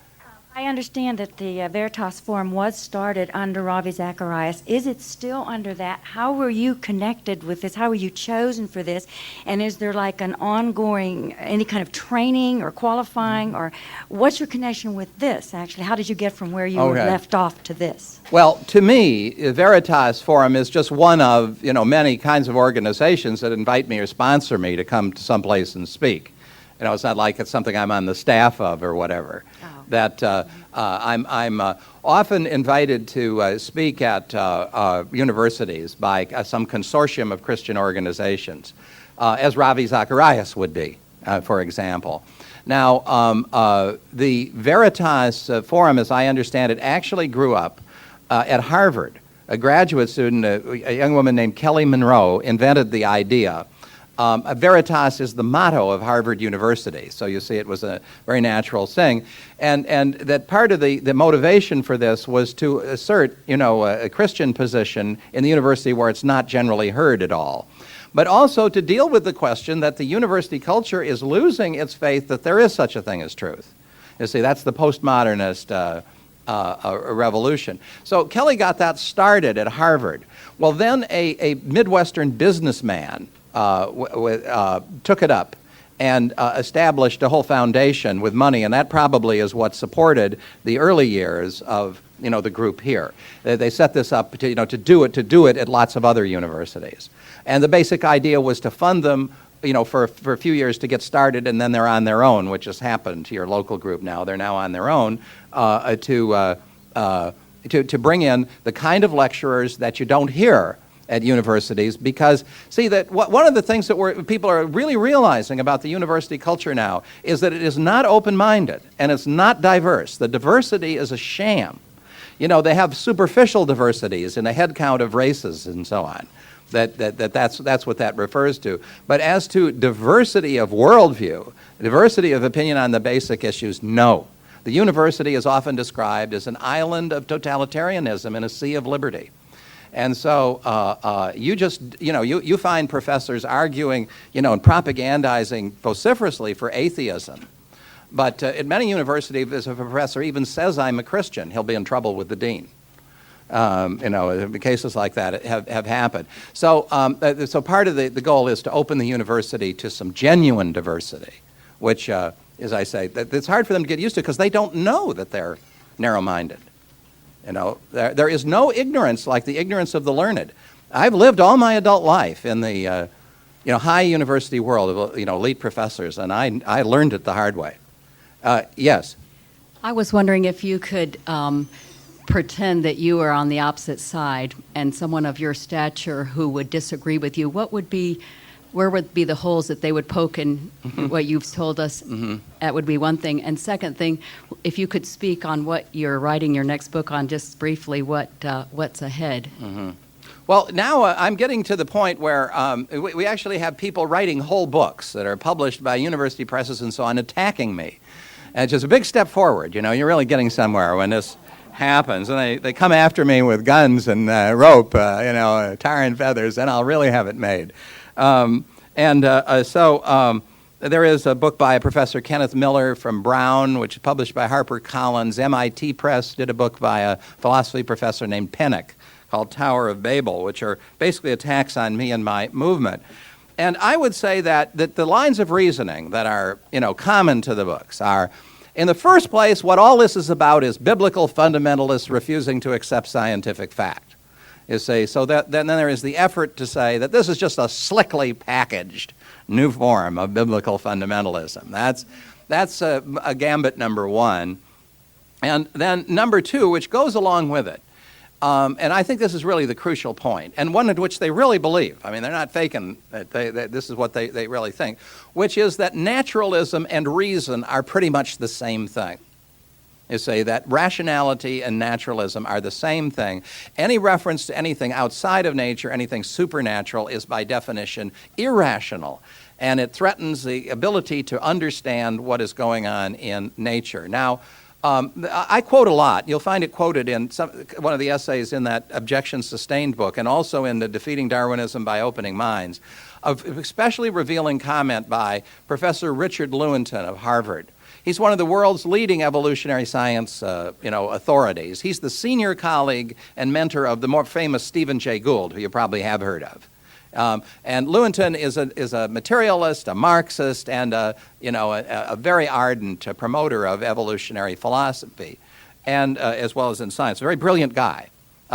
I understand that the Veritas Forum was started under Ravi Zacharias. Is it still under that? How were you connected with this? How were you chosen for this? And is there like an ongoing, any kind of training or qualifying, or what's your connection with this, actually? How did you get from where you were left off to this? Well, to me, Veritas Forum is just one of, many kinds of organizations that invite me or sponsor me to come to someplace and speak. It's not like it's something I'm on the staff of or whatever. Oh. That I'm often invited to speak at universities by some consortium of Christian organizations, as Ravi Zacharias would be, for example. Now, the Veritas Forum, as I understand it, actually grew up at Harvard. A graduate student, a young woman named Kelly Monroe, invented the idea. Veritas is the motto of Harvard University, so you see it was a very natural thing. And that part of the motivation for this was to assert, a Christian position in the university where it's not generally heard at all. But also to deal with the question that the university culture is losing its faith that there is such a thing as truth. You see, that's the postmodernist revolution. So Kelly got that started at Harvard. Well, then a Midwestern businessman took it up and established a whole foundation with money, and that probably is what supported the early years of the group here. They set this up to do it at lots of other universities, and the basic idea was to fund them for a few years to get started, and then they're on their own, which has happened to your local group now. They're now on their own to bring in the kind of lecturers that you don't hear at universities, because, see, that one of the things that people are really realizing about the university culture now is that it is not open-minded and it's not diverse. The diversity is a sham. They have superficial diversities in a head count of races and so on. That's what that refers to. But as to diversity of worldview, diversity of opinion on the basic issues, no. The university is often described as an island of totalitarianism in a sea of liberty. And so you find professors arguing, and propagandizing vociferously for atheism. But at many universities, if a professor even says, I'm a Christian, he'll be in trouble with the dean. Cases like that have happened. So part of the goal is to open the university to some genuine diversity, which, as I say, it's hard for them to get used to because they don't know that they're narrow-minded. There is no ignorance like the ignorance of the learned. I've lived all my adult life in the high university world of elite professors, and I learned it the hard way. Yes. I was wondering if you could pretend that you were on the opposite side and someone of your stature who would disagree with you. Where would be the holes that they would poke in what you've told us? Mm-hmm. That would be one thing. And second thing, if you could speak on what you're writing your next book on, just briefly, what's ahead. Mm-hmm. Well, now I'm getting to the point where we actually have people writing whole books that are published by university presses and so on, attacking me. And it's just a big step forward. You're really getting somewhere when this happens. And they come after me with guns and rope, tar and feathers, and I'll really have it made. So there is a book by Professor Kenneth Miller from Brown, which is published by HarperCollins. MIT Press did a book by a philosophy professor named Pennock called Tower of Babel, which are basically attacks on me and my movement. And I would say that the lines of reasoning that are, common to the books are, in the first place, what all this is about is biblical fundamentalists refusing to accept scientific fact. So then there is the effort to say that this is just a slickly packaged new form of biblical fundamentalism. That's a gambit number one. And then number two, which goes along with it, and I think this is really the crucial point, and one in which they really believe. I mean, they're not faking that this is what they really think, which is that naturalism and reason are pretty much the same thing. You say that rationality and naturalism are the same thing. Any reference to anything outside of nature, anything supernatural, is by definition irrational, and it threatens the ability to understand what is going on in nature. Now, I quote a lot. You'll find it quoted in one of the essays in that Objection Sustained book, and also in the Defeating Darwinism by Opening Minds, of especially revealing comment by Professor Richard Lewontin of Harvard. He's one of the world's leading evolutionary science authorities. He's the senior colleague and mentor of the more famous Stephen Jay Gould, who you probably have heard of. And Lewontin is a materialist, a Marxist, and a very ardent promoter of evolutionary philosophy, and as well as in science. A very brilliant guy.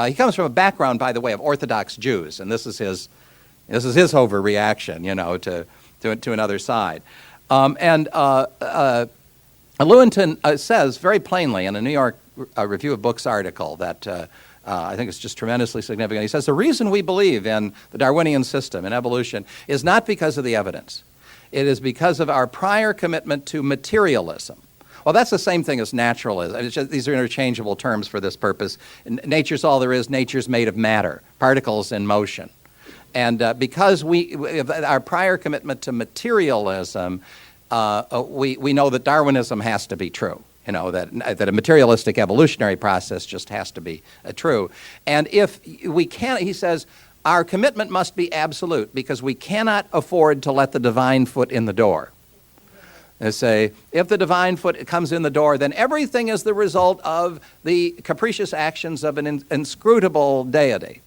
He comes from a background, by the way, of Orthodox Jews, and this is his overreaction, to another side. Lewontin says very plainly in a New York Review of Books article that. I think it's just tremendously significant. He says, the reason we believe in the Darwinian system and evolution is not because of the evidence. It is because of our prior commitment to materialism. Well, that's the same thing as naturalism. These are interchangeable terms for this purpose. Nature's all there is. Nature's made of matter, particles in motion. And because our prior commitment to materialism, we know that Darwinism has to be true. That a materialistic evolutionary process just has to be true. And if we can't, he says, our commitment must be absolute because we cannot afford to let the divine foot in the door. They say, if the divine foot comes in the door, then everything is the result of the capricious actions of an inscrutable deity.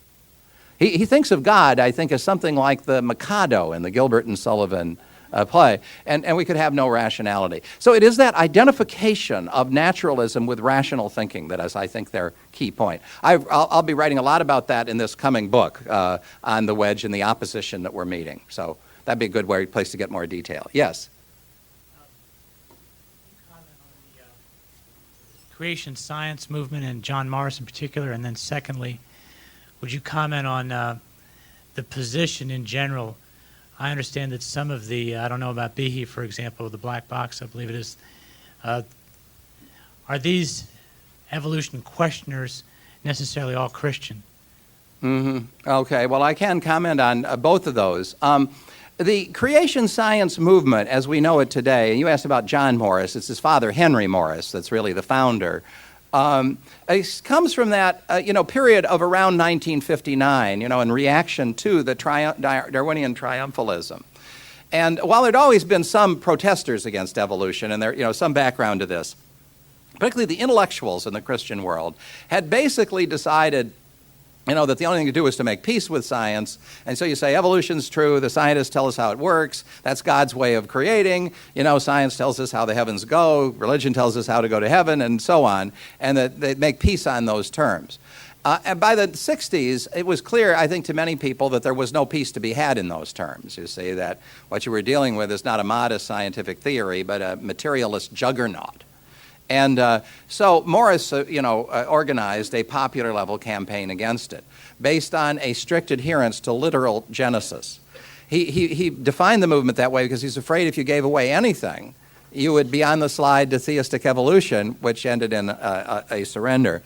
He thinks of God, I think, as something like the Mikado in the Gilbert and Sullivan play, and we could have no rationality. So it is that identification of naturalism with rational thinking that is, I think, their key point. I'll be writing a lot about that in this coming book on the wedge and the opposition that we're meeting. So that'd be a good place to get more detail. Yes? Comment on the creation science movement and John Morris in particular, and then secondly, would you comment on the position in general? I understand that some of the, I don't know about Behe, for example, the black box, I believe it is, are these evolution questioners necessarily all Christian? Mm-hmm. Okay, well, I can comment on both of those. The creation science movement, as we know it today, and you asked about John Morris, it's his father, Henry Morris, that's really the founder. It comes from that, period of around 1959, in reaction to the Darwinian triumphalism. And while there'd always been some protesters against evolution, and there, some background to this, particularly the intellectuals in the Christian world, had basically decided that the only thing to do is to make peace with science. And so you say evolution's true, the scientists tell us how it works, that's God's way of creating, science tells us how the heavens go, religion tells us how to go to heaven, and so on, and that they make peace on those terms. And by the 60s, it was clear, I think, to many people that there was no peace to be had in those terms. You see that what you were dealing with is not a modest scientific theory, but a materialist juggernaut. And so Morris, organized a popular level campaign against it, based on a strict adherence to literal Genesis. He defined the movement that way because he's afraid if you gave away anything, you would be on the slide to theistic evolution, which ended in a surrender.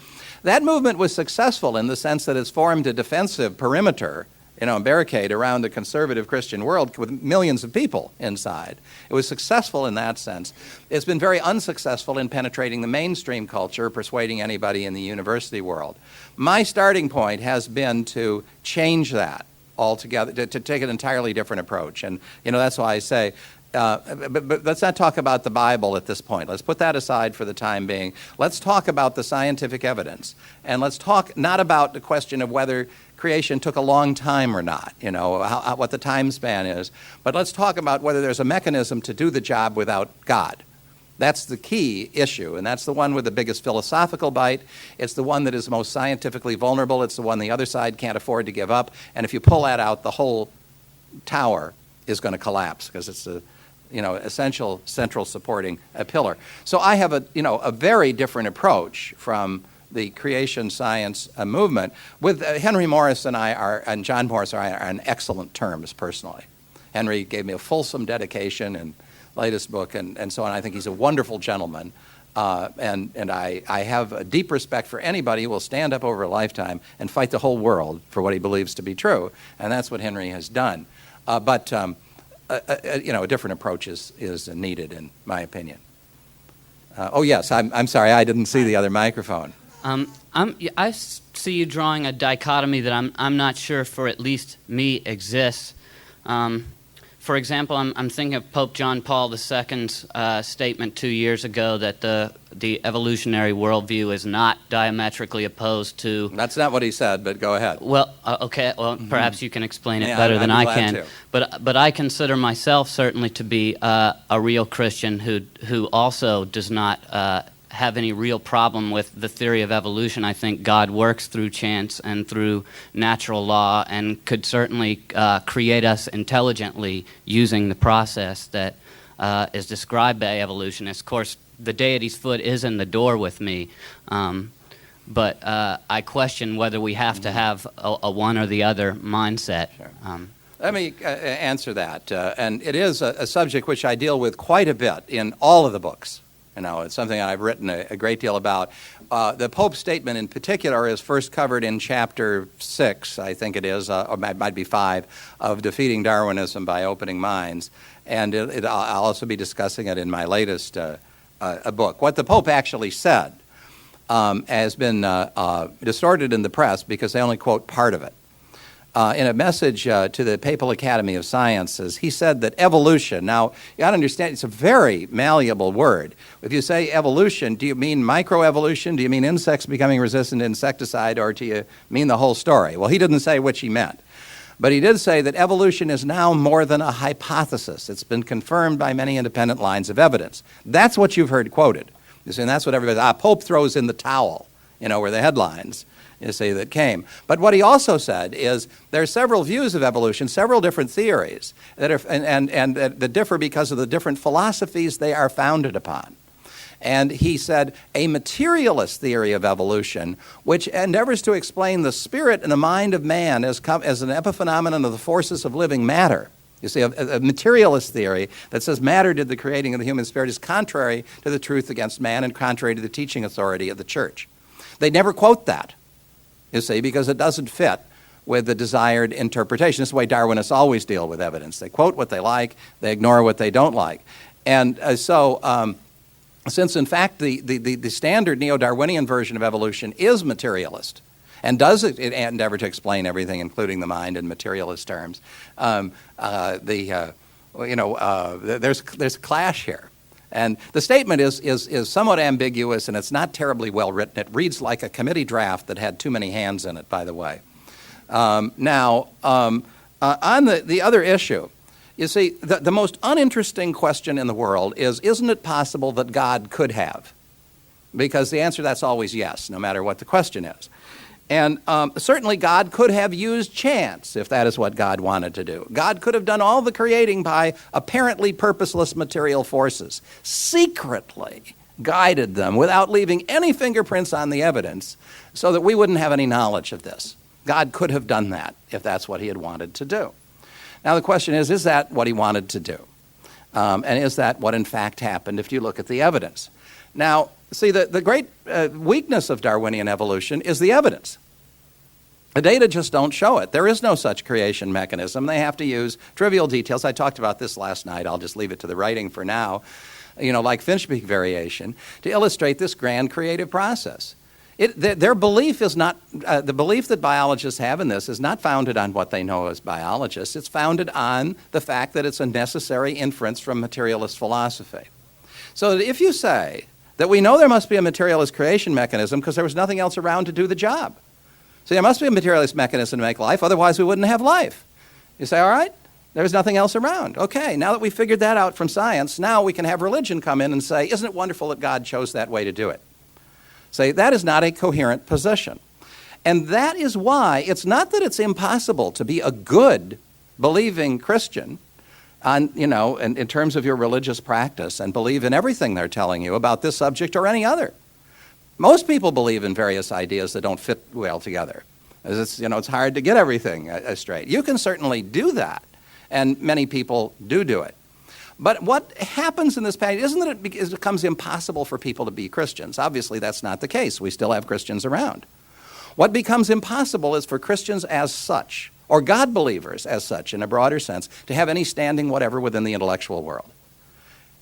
That movement was successful in the sense that it's formed a defensive perimeter, barricade around the conservative Christian world with millions of people inside. It was successful in that sense. It's been very unsuccessful in penetrating the mainstream culture, persuading anybody in the university world. My starting point has been to change that altogether, to take an entirely different approach. And, that's why I say, but let's not talk about the Bible at this point. Let's put that aside for the time being. Let's talk about the scientific evidence. And let's talk not about the question of whether creation took a long time or not, what the time span is. But let's talk about whether there's a mechanism to do the job without God. That's the key issue, and that's the one with the biggest philosophical bite. It's the one that is most scientifically vulnerable. It's the one the other side can't afford to give up. And if you pull that out, the whole tower is going to collapse because it's a essential central supporting pillar. So I have a very different approach from the creation science movement. With Henry Morris and John Morris are on excellent terms personally. Henry gave me a fulsome dedication and latest book and so on. I think he's a wonderful gentleman. And I have a deep respect for anybody who will stand up over a lifetime and fight the whole world for what he believes to be true. And that's what Henry has done. But a different approach is needed, in my opinion. Oh, yes, I'm sorry, I didn't see the other microphone. I see you drawing a dichotomy that I'm not sure for at least me exists. For example, I'm thinking of Pope John Paul II's statement 2 years ago that the evolutionary worldview is not diametrically opposed to... That's not what he said, but go ahead. Well, okay, well, perhaps you can explain it Yeah, better than I'd I be glad can. to. But I consider myself certainly to be a real Christian who also does not have any real problem with the theory of evolution. I think God works through chance and through natural law and could certainly create us intelligently using the process that is described by evolutionists. Of course, the deity's foot is in the door with me, but I question whether we have to have a one or the other mindset. Sure. Let me answer that. And it is a subject which I deal with quite a bit in all of the books. It's something I've written a great deal about. The Pope's statement in particular is first covered in chapter 6, I think it is, or it might be 5, of Defeating Darwinism by Opening Minds. And I'll also be discussing it in my latest book. What the Pope actually said has been distorted in the press because they only quote part of it. In a message to the Papal Academy of Sciences, he said that evolution, now you got to understand it's a very malleable word. If you say evolution, do you mean microevolution? Do you mean insects becoming resistant to insecticide, or do you mean the whole story? Well, he didn't say which he meant. But he did say that evolution is now more than a hypothesis. It's been confirmed by many independent lines of evidence. That's what you've heard quoted. You see, and that's what everybody, Pope throws in the towel, were the headlines. That came. But what he also said is there are several views of evolution, several different theories that are, and that differ because of the different philosophies they are founded upon. And he said a materialist theory of evolution, which endeavors to explain the spirit and the mind of man as an epiphenomenon of the forces of living matter. You see, a materialist theory that says matter did the creating of the human spirit is contrary to the truth against man and contrary to the teaching authority of the church. They never quote that. You see, because it doesn't fit with the desired interpretation. This is the way Darwinists always deal with evidence. They quote what they like, they ignore what they don't like. And since in fact the standard Neo-Darwinian version of evolution is materialist and does endeavor to explain everything, including the mind, in materialist terms, there's a clash here. And the statement is somewhat ambiguous, and it's not terribly well written. It reads like a committee draft that had too many hands in it, by the way. On the other issue, you see, the most uninteresting question in the world is, isn't it possible that God could have? Because the answer to that's always yes, no matter what the question is. And certainly God could have used chance, if that is what God wanted to do. God could have done all the creating by apparently purposeless material forces, secretly guided them without leaving any fingerprints on the evidence so that we wouldn't have any knowledge of this. God could have done that if that's what he had wanted to do. Now the question is that what he wanted to do? And is that what in fact happened if you look at the evidence? Now, see, the great weakness of Darwinian evolution is the evidence. The data just don't show it. There is no such creation mechanism. They have to use trivial details. I talked about this last night. I'll just leave it to the writing for now, like finch beak variation, to illustrate this grand creative process. Their belief is not, the belief that biologists have in this is not founded on what they know as biologists. It's founded on the fact that it's a necessary inference from materialist philosophy. So that if you say that we know there must be a materialist creation mechanism because there was nothing else around to do the job. So there must be a materialist mechanism to make life, otherwise we wouldn't have life. You say, all right, there's nothing else around. Okay, now that we figured that out from science, now we can have religion come in and say, isn't it wonderful that God chose that way to do it? Say, that is not a coherent position. And that is why it's not that it's impossible to be a good, believing Christian on, in terms of your religious practice and believe in everything they're telling you about this subject or any other. Most people believe in various ideas that don't fit well together. It's hard to get everything straight. You can certainly do that, and many people do it. But what happens in this passage isn't that it becomes impossible for people to be Christians. Obviously, that's not the case. We still have Christians around. What becomes impossible is for Christians as such, or God believers as such in a broader sense, to have any standing whatever within the intellectual world.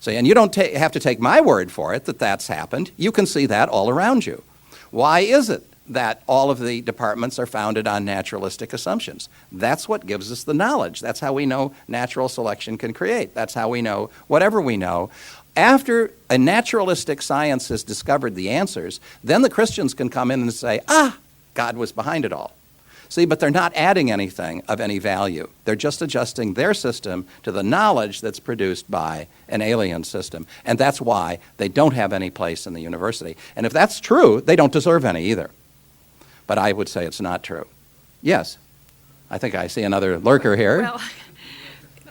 See, and you don't have to take my word for it that that's happened. You can see that all around you. Why is it that all of the departments are founded on naturalistic assumptions? That's what gives us the knowledge. That's how we know natural selection can create. That's how we know whatever we know. After a naturalistic science has discovered the answers, then the Christians can come in and say, God was behind it all. See, but they're not adding anything of any value. They're just adjusting their system to the knowledge that's produced by an alien system. And that's why they don't have any place in the university. And if that's true, they don't deserve any either. But I would say it's not true. Yes. I think I see another lurker here. Well,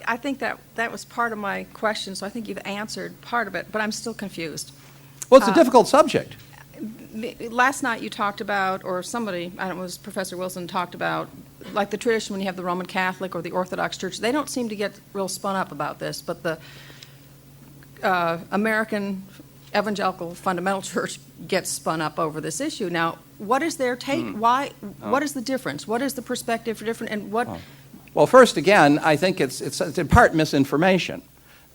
I think that was part of my question, so I think you've answered part of it, but I'm still confused. Well, it's a difficult subject. Last night you talked about, or somebody, I don't know, it was Professor Wilson, talked about, like the tradition when you have the Roman Catholic or the Orthodox Church, they don't seem to get real spun up about this, but the American Evangelical Fundamental Church gets spun up over this issue. Now, what is their take? Why? What is the difference? What is the perspective for different, and what? Well, first, again, I think it's in part misinformation.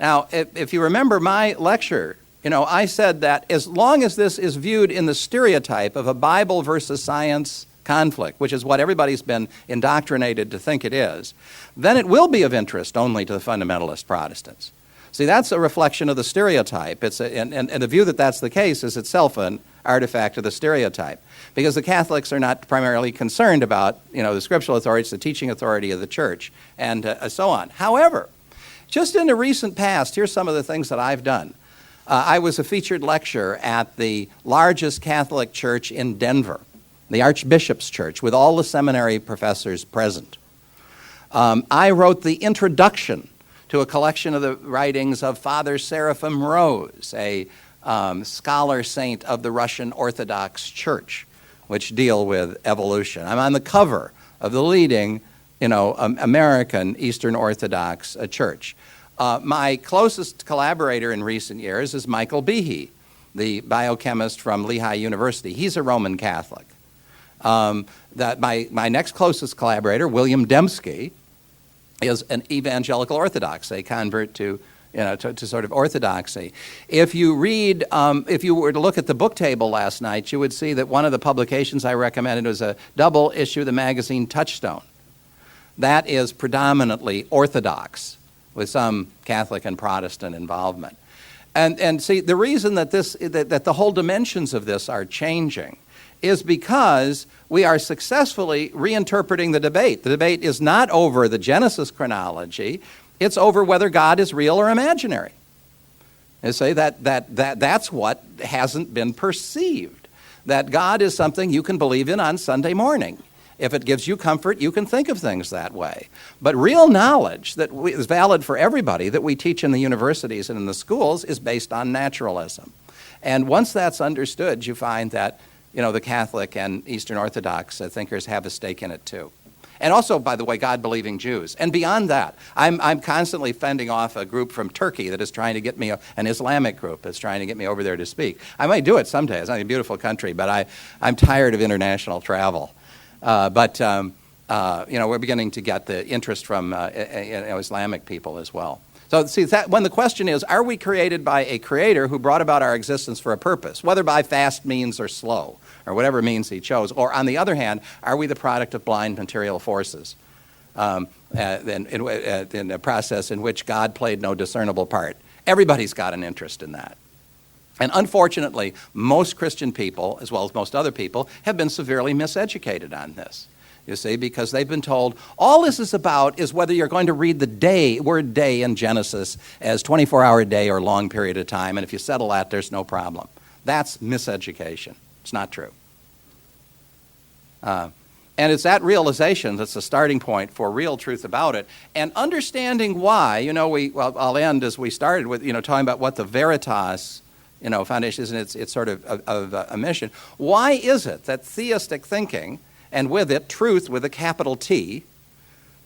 Now, if you remember my lecture, I said that as long as this is viewed in the stereotype of a Bible versus science conflict, which is what everybody's been indoctrinated to think it is, then it will be of interest only to the fundamentalist Protestants. See, that's a reflection of the stereotype. And the view that that's the case is itself an artifact of the stereotype, because the Catholics are not primarily concerned about, the scriptural authority, the teaching authority of the church, and so on. However, just in the recent past, here's some of the things that I've done. I was a featured lecturer at the largest Catholic church in Denver, the Archbishop's Church, with all the seminary professors present. I wrote the introduction to a collection of the writings of Father Seraphim Rose, a scholar saint of the Russian Orthodox Church, which deal with evolution. I'm on the cover of the leading, American Eastern Orthodox church. My closest collaborator in recent years is Michael Behe, the biochemist from Lehigh University. He's a Roman Catholic. My next closest collaborator, William Dembski, is an evangelical Orthodox, a convert to sort of orthodoxy. If you read, if you were to look at the book table last night, you would see that one of the publications I recommended was a double issue of the magazine Touchstone. That is predominantly Orthodox, with some Catholic and Protestant involvement. And see, the reason that that the whole dimensions of this are changing is because we are successfully reinterpreting the debate. The debate is not over the Genesis chronology, it's over whether God is real or imaginary. And say that's what hasn't been perceived, that God is something you can believe in on Sunday morning. If it gives you comfort, you can think of things that way. But real knowledge that is valid for everybody that we teach in the universities and in the schools is based on naturalism. And once that's understood, you find that the Catholic and Eastern Orthodox thinkers have a stake in it too. And also, by the way, God-believing Jews. And beyond that, I'm constantly fending off a group from Turkey that is trying to get me, an Islamic group that's trying to get me over there to speak. I might do it someday. It's not a beautiful country, but I'm tired of international travel. We're beginning to get the interest from Islamic people as well. So see, when the question is, are we created by a creator who brought about our existence for a purpose, whether by fast means or slow, or whatever means he chose, or on the other hand, are we the product of blind material forces in a process in which God played no discernible part? Everybody's got an interest in that. And unfortunately, most Christian people, as well as most other people, have been severely miseducated on this. You see, because they've been told all this is about is whether you're going to read the word day in Genesis as 24-hour day or long period of time, and if you settle that, there's no problem. That's miseducation. It's not true. And it's that realization that's the starting point for real truth about it. And understanding why, I'll end as we started with, talking about what the Veritas, foundation is, and its sort of a mission. Why is it that theistic thinking, and with it, truth with a capital T,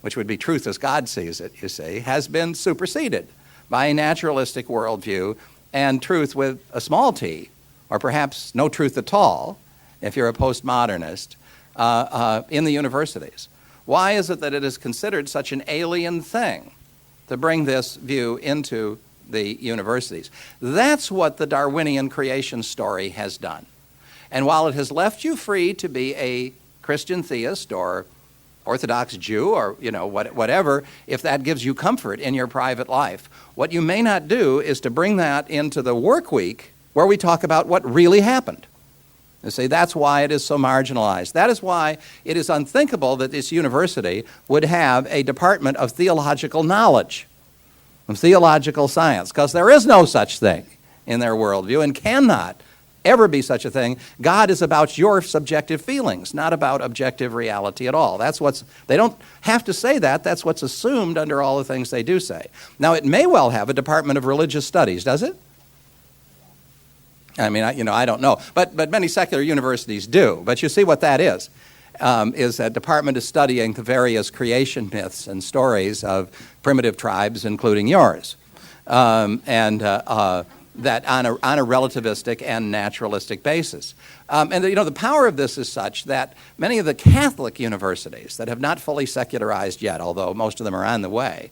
which would be truth as God sees it, you see, has been superseded by a naturalistic worldview and truth with a small t, or perhaps no truth at all, if you're a postmodernist, in the universities? Why is it that it is considered such an alien thing to bring this view into the universities? That's what the Darwinian creation story has done. And while it has left you free to be a Christian theist or Orthodox Jew or whatever, if that gives you comfort in your private life, what you may not do is to bring that into the work week where we talk about what really happened. You see, that's why it is so marginalized. That is why it is unthinkable that this university would have a department of theological knowledge, of theological science, because there is no such thing in their worldview and cannot ever be such a thing. God is about your subjective feelings, not about objective reality at all. They don't have to say that. That's what's assumed under all the things they do say. Now, it may well have a Department of Religious Studies, does it? I mean, I don't know. But many secular universities do. But you see what that is a department of studying the various creation myths and stories of primitive tribes, including yours. That on a relativistic and naturalistic basis. The power of this is such that many of the Catholic universities that have not fully secularized yet, although most of them are on the way,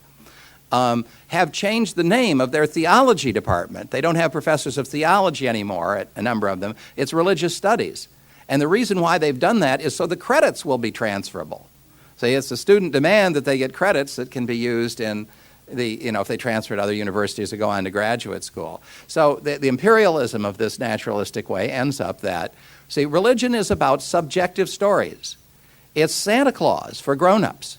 have changed the name of their theology department. They don't have professors of theology anymore, a number of them. It's religious studies. And the reason why they've done that is so the credits will be transferable. So it's a student demand that they get credits that can be used in if they transfer to other universities or go on to graduate school. So the imperialism of this naturalistic way ends up that, religion is about subjective stories. It's Santa Claus for grown-ups.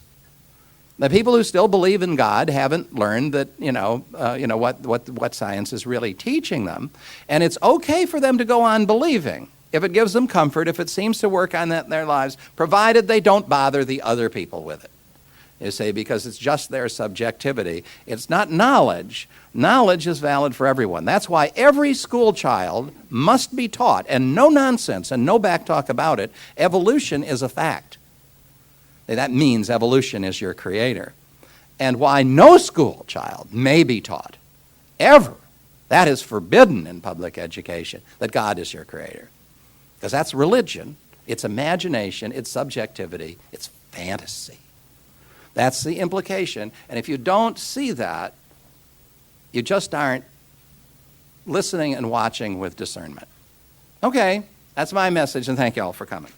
The people who still believe in God haven't learned that, what science is really teaching them. And it's okay for them to go on believing if it gives them comfort, if it seems to work on that in their lives, provided they don't bother the other people with it. Because it's just their subjectivity. It's not knowledge. Knowledge is valid for everyone. That's why every school child must be taught, and no nonsense and no backtalk about it, evolution is a fact. That means evolution is your creator. And why no school child may be taught, ever, that is forbidden in public education, that God is your creator. Because that's religion, it's imagination, it's subjectivity, it's fantasy. That's the implication. And if you don't see that, you just aren't listening and watching with discernment. Okay, that's my message, and thank you all for coming.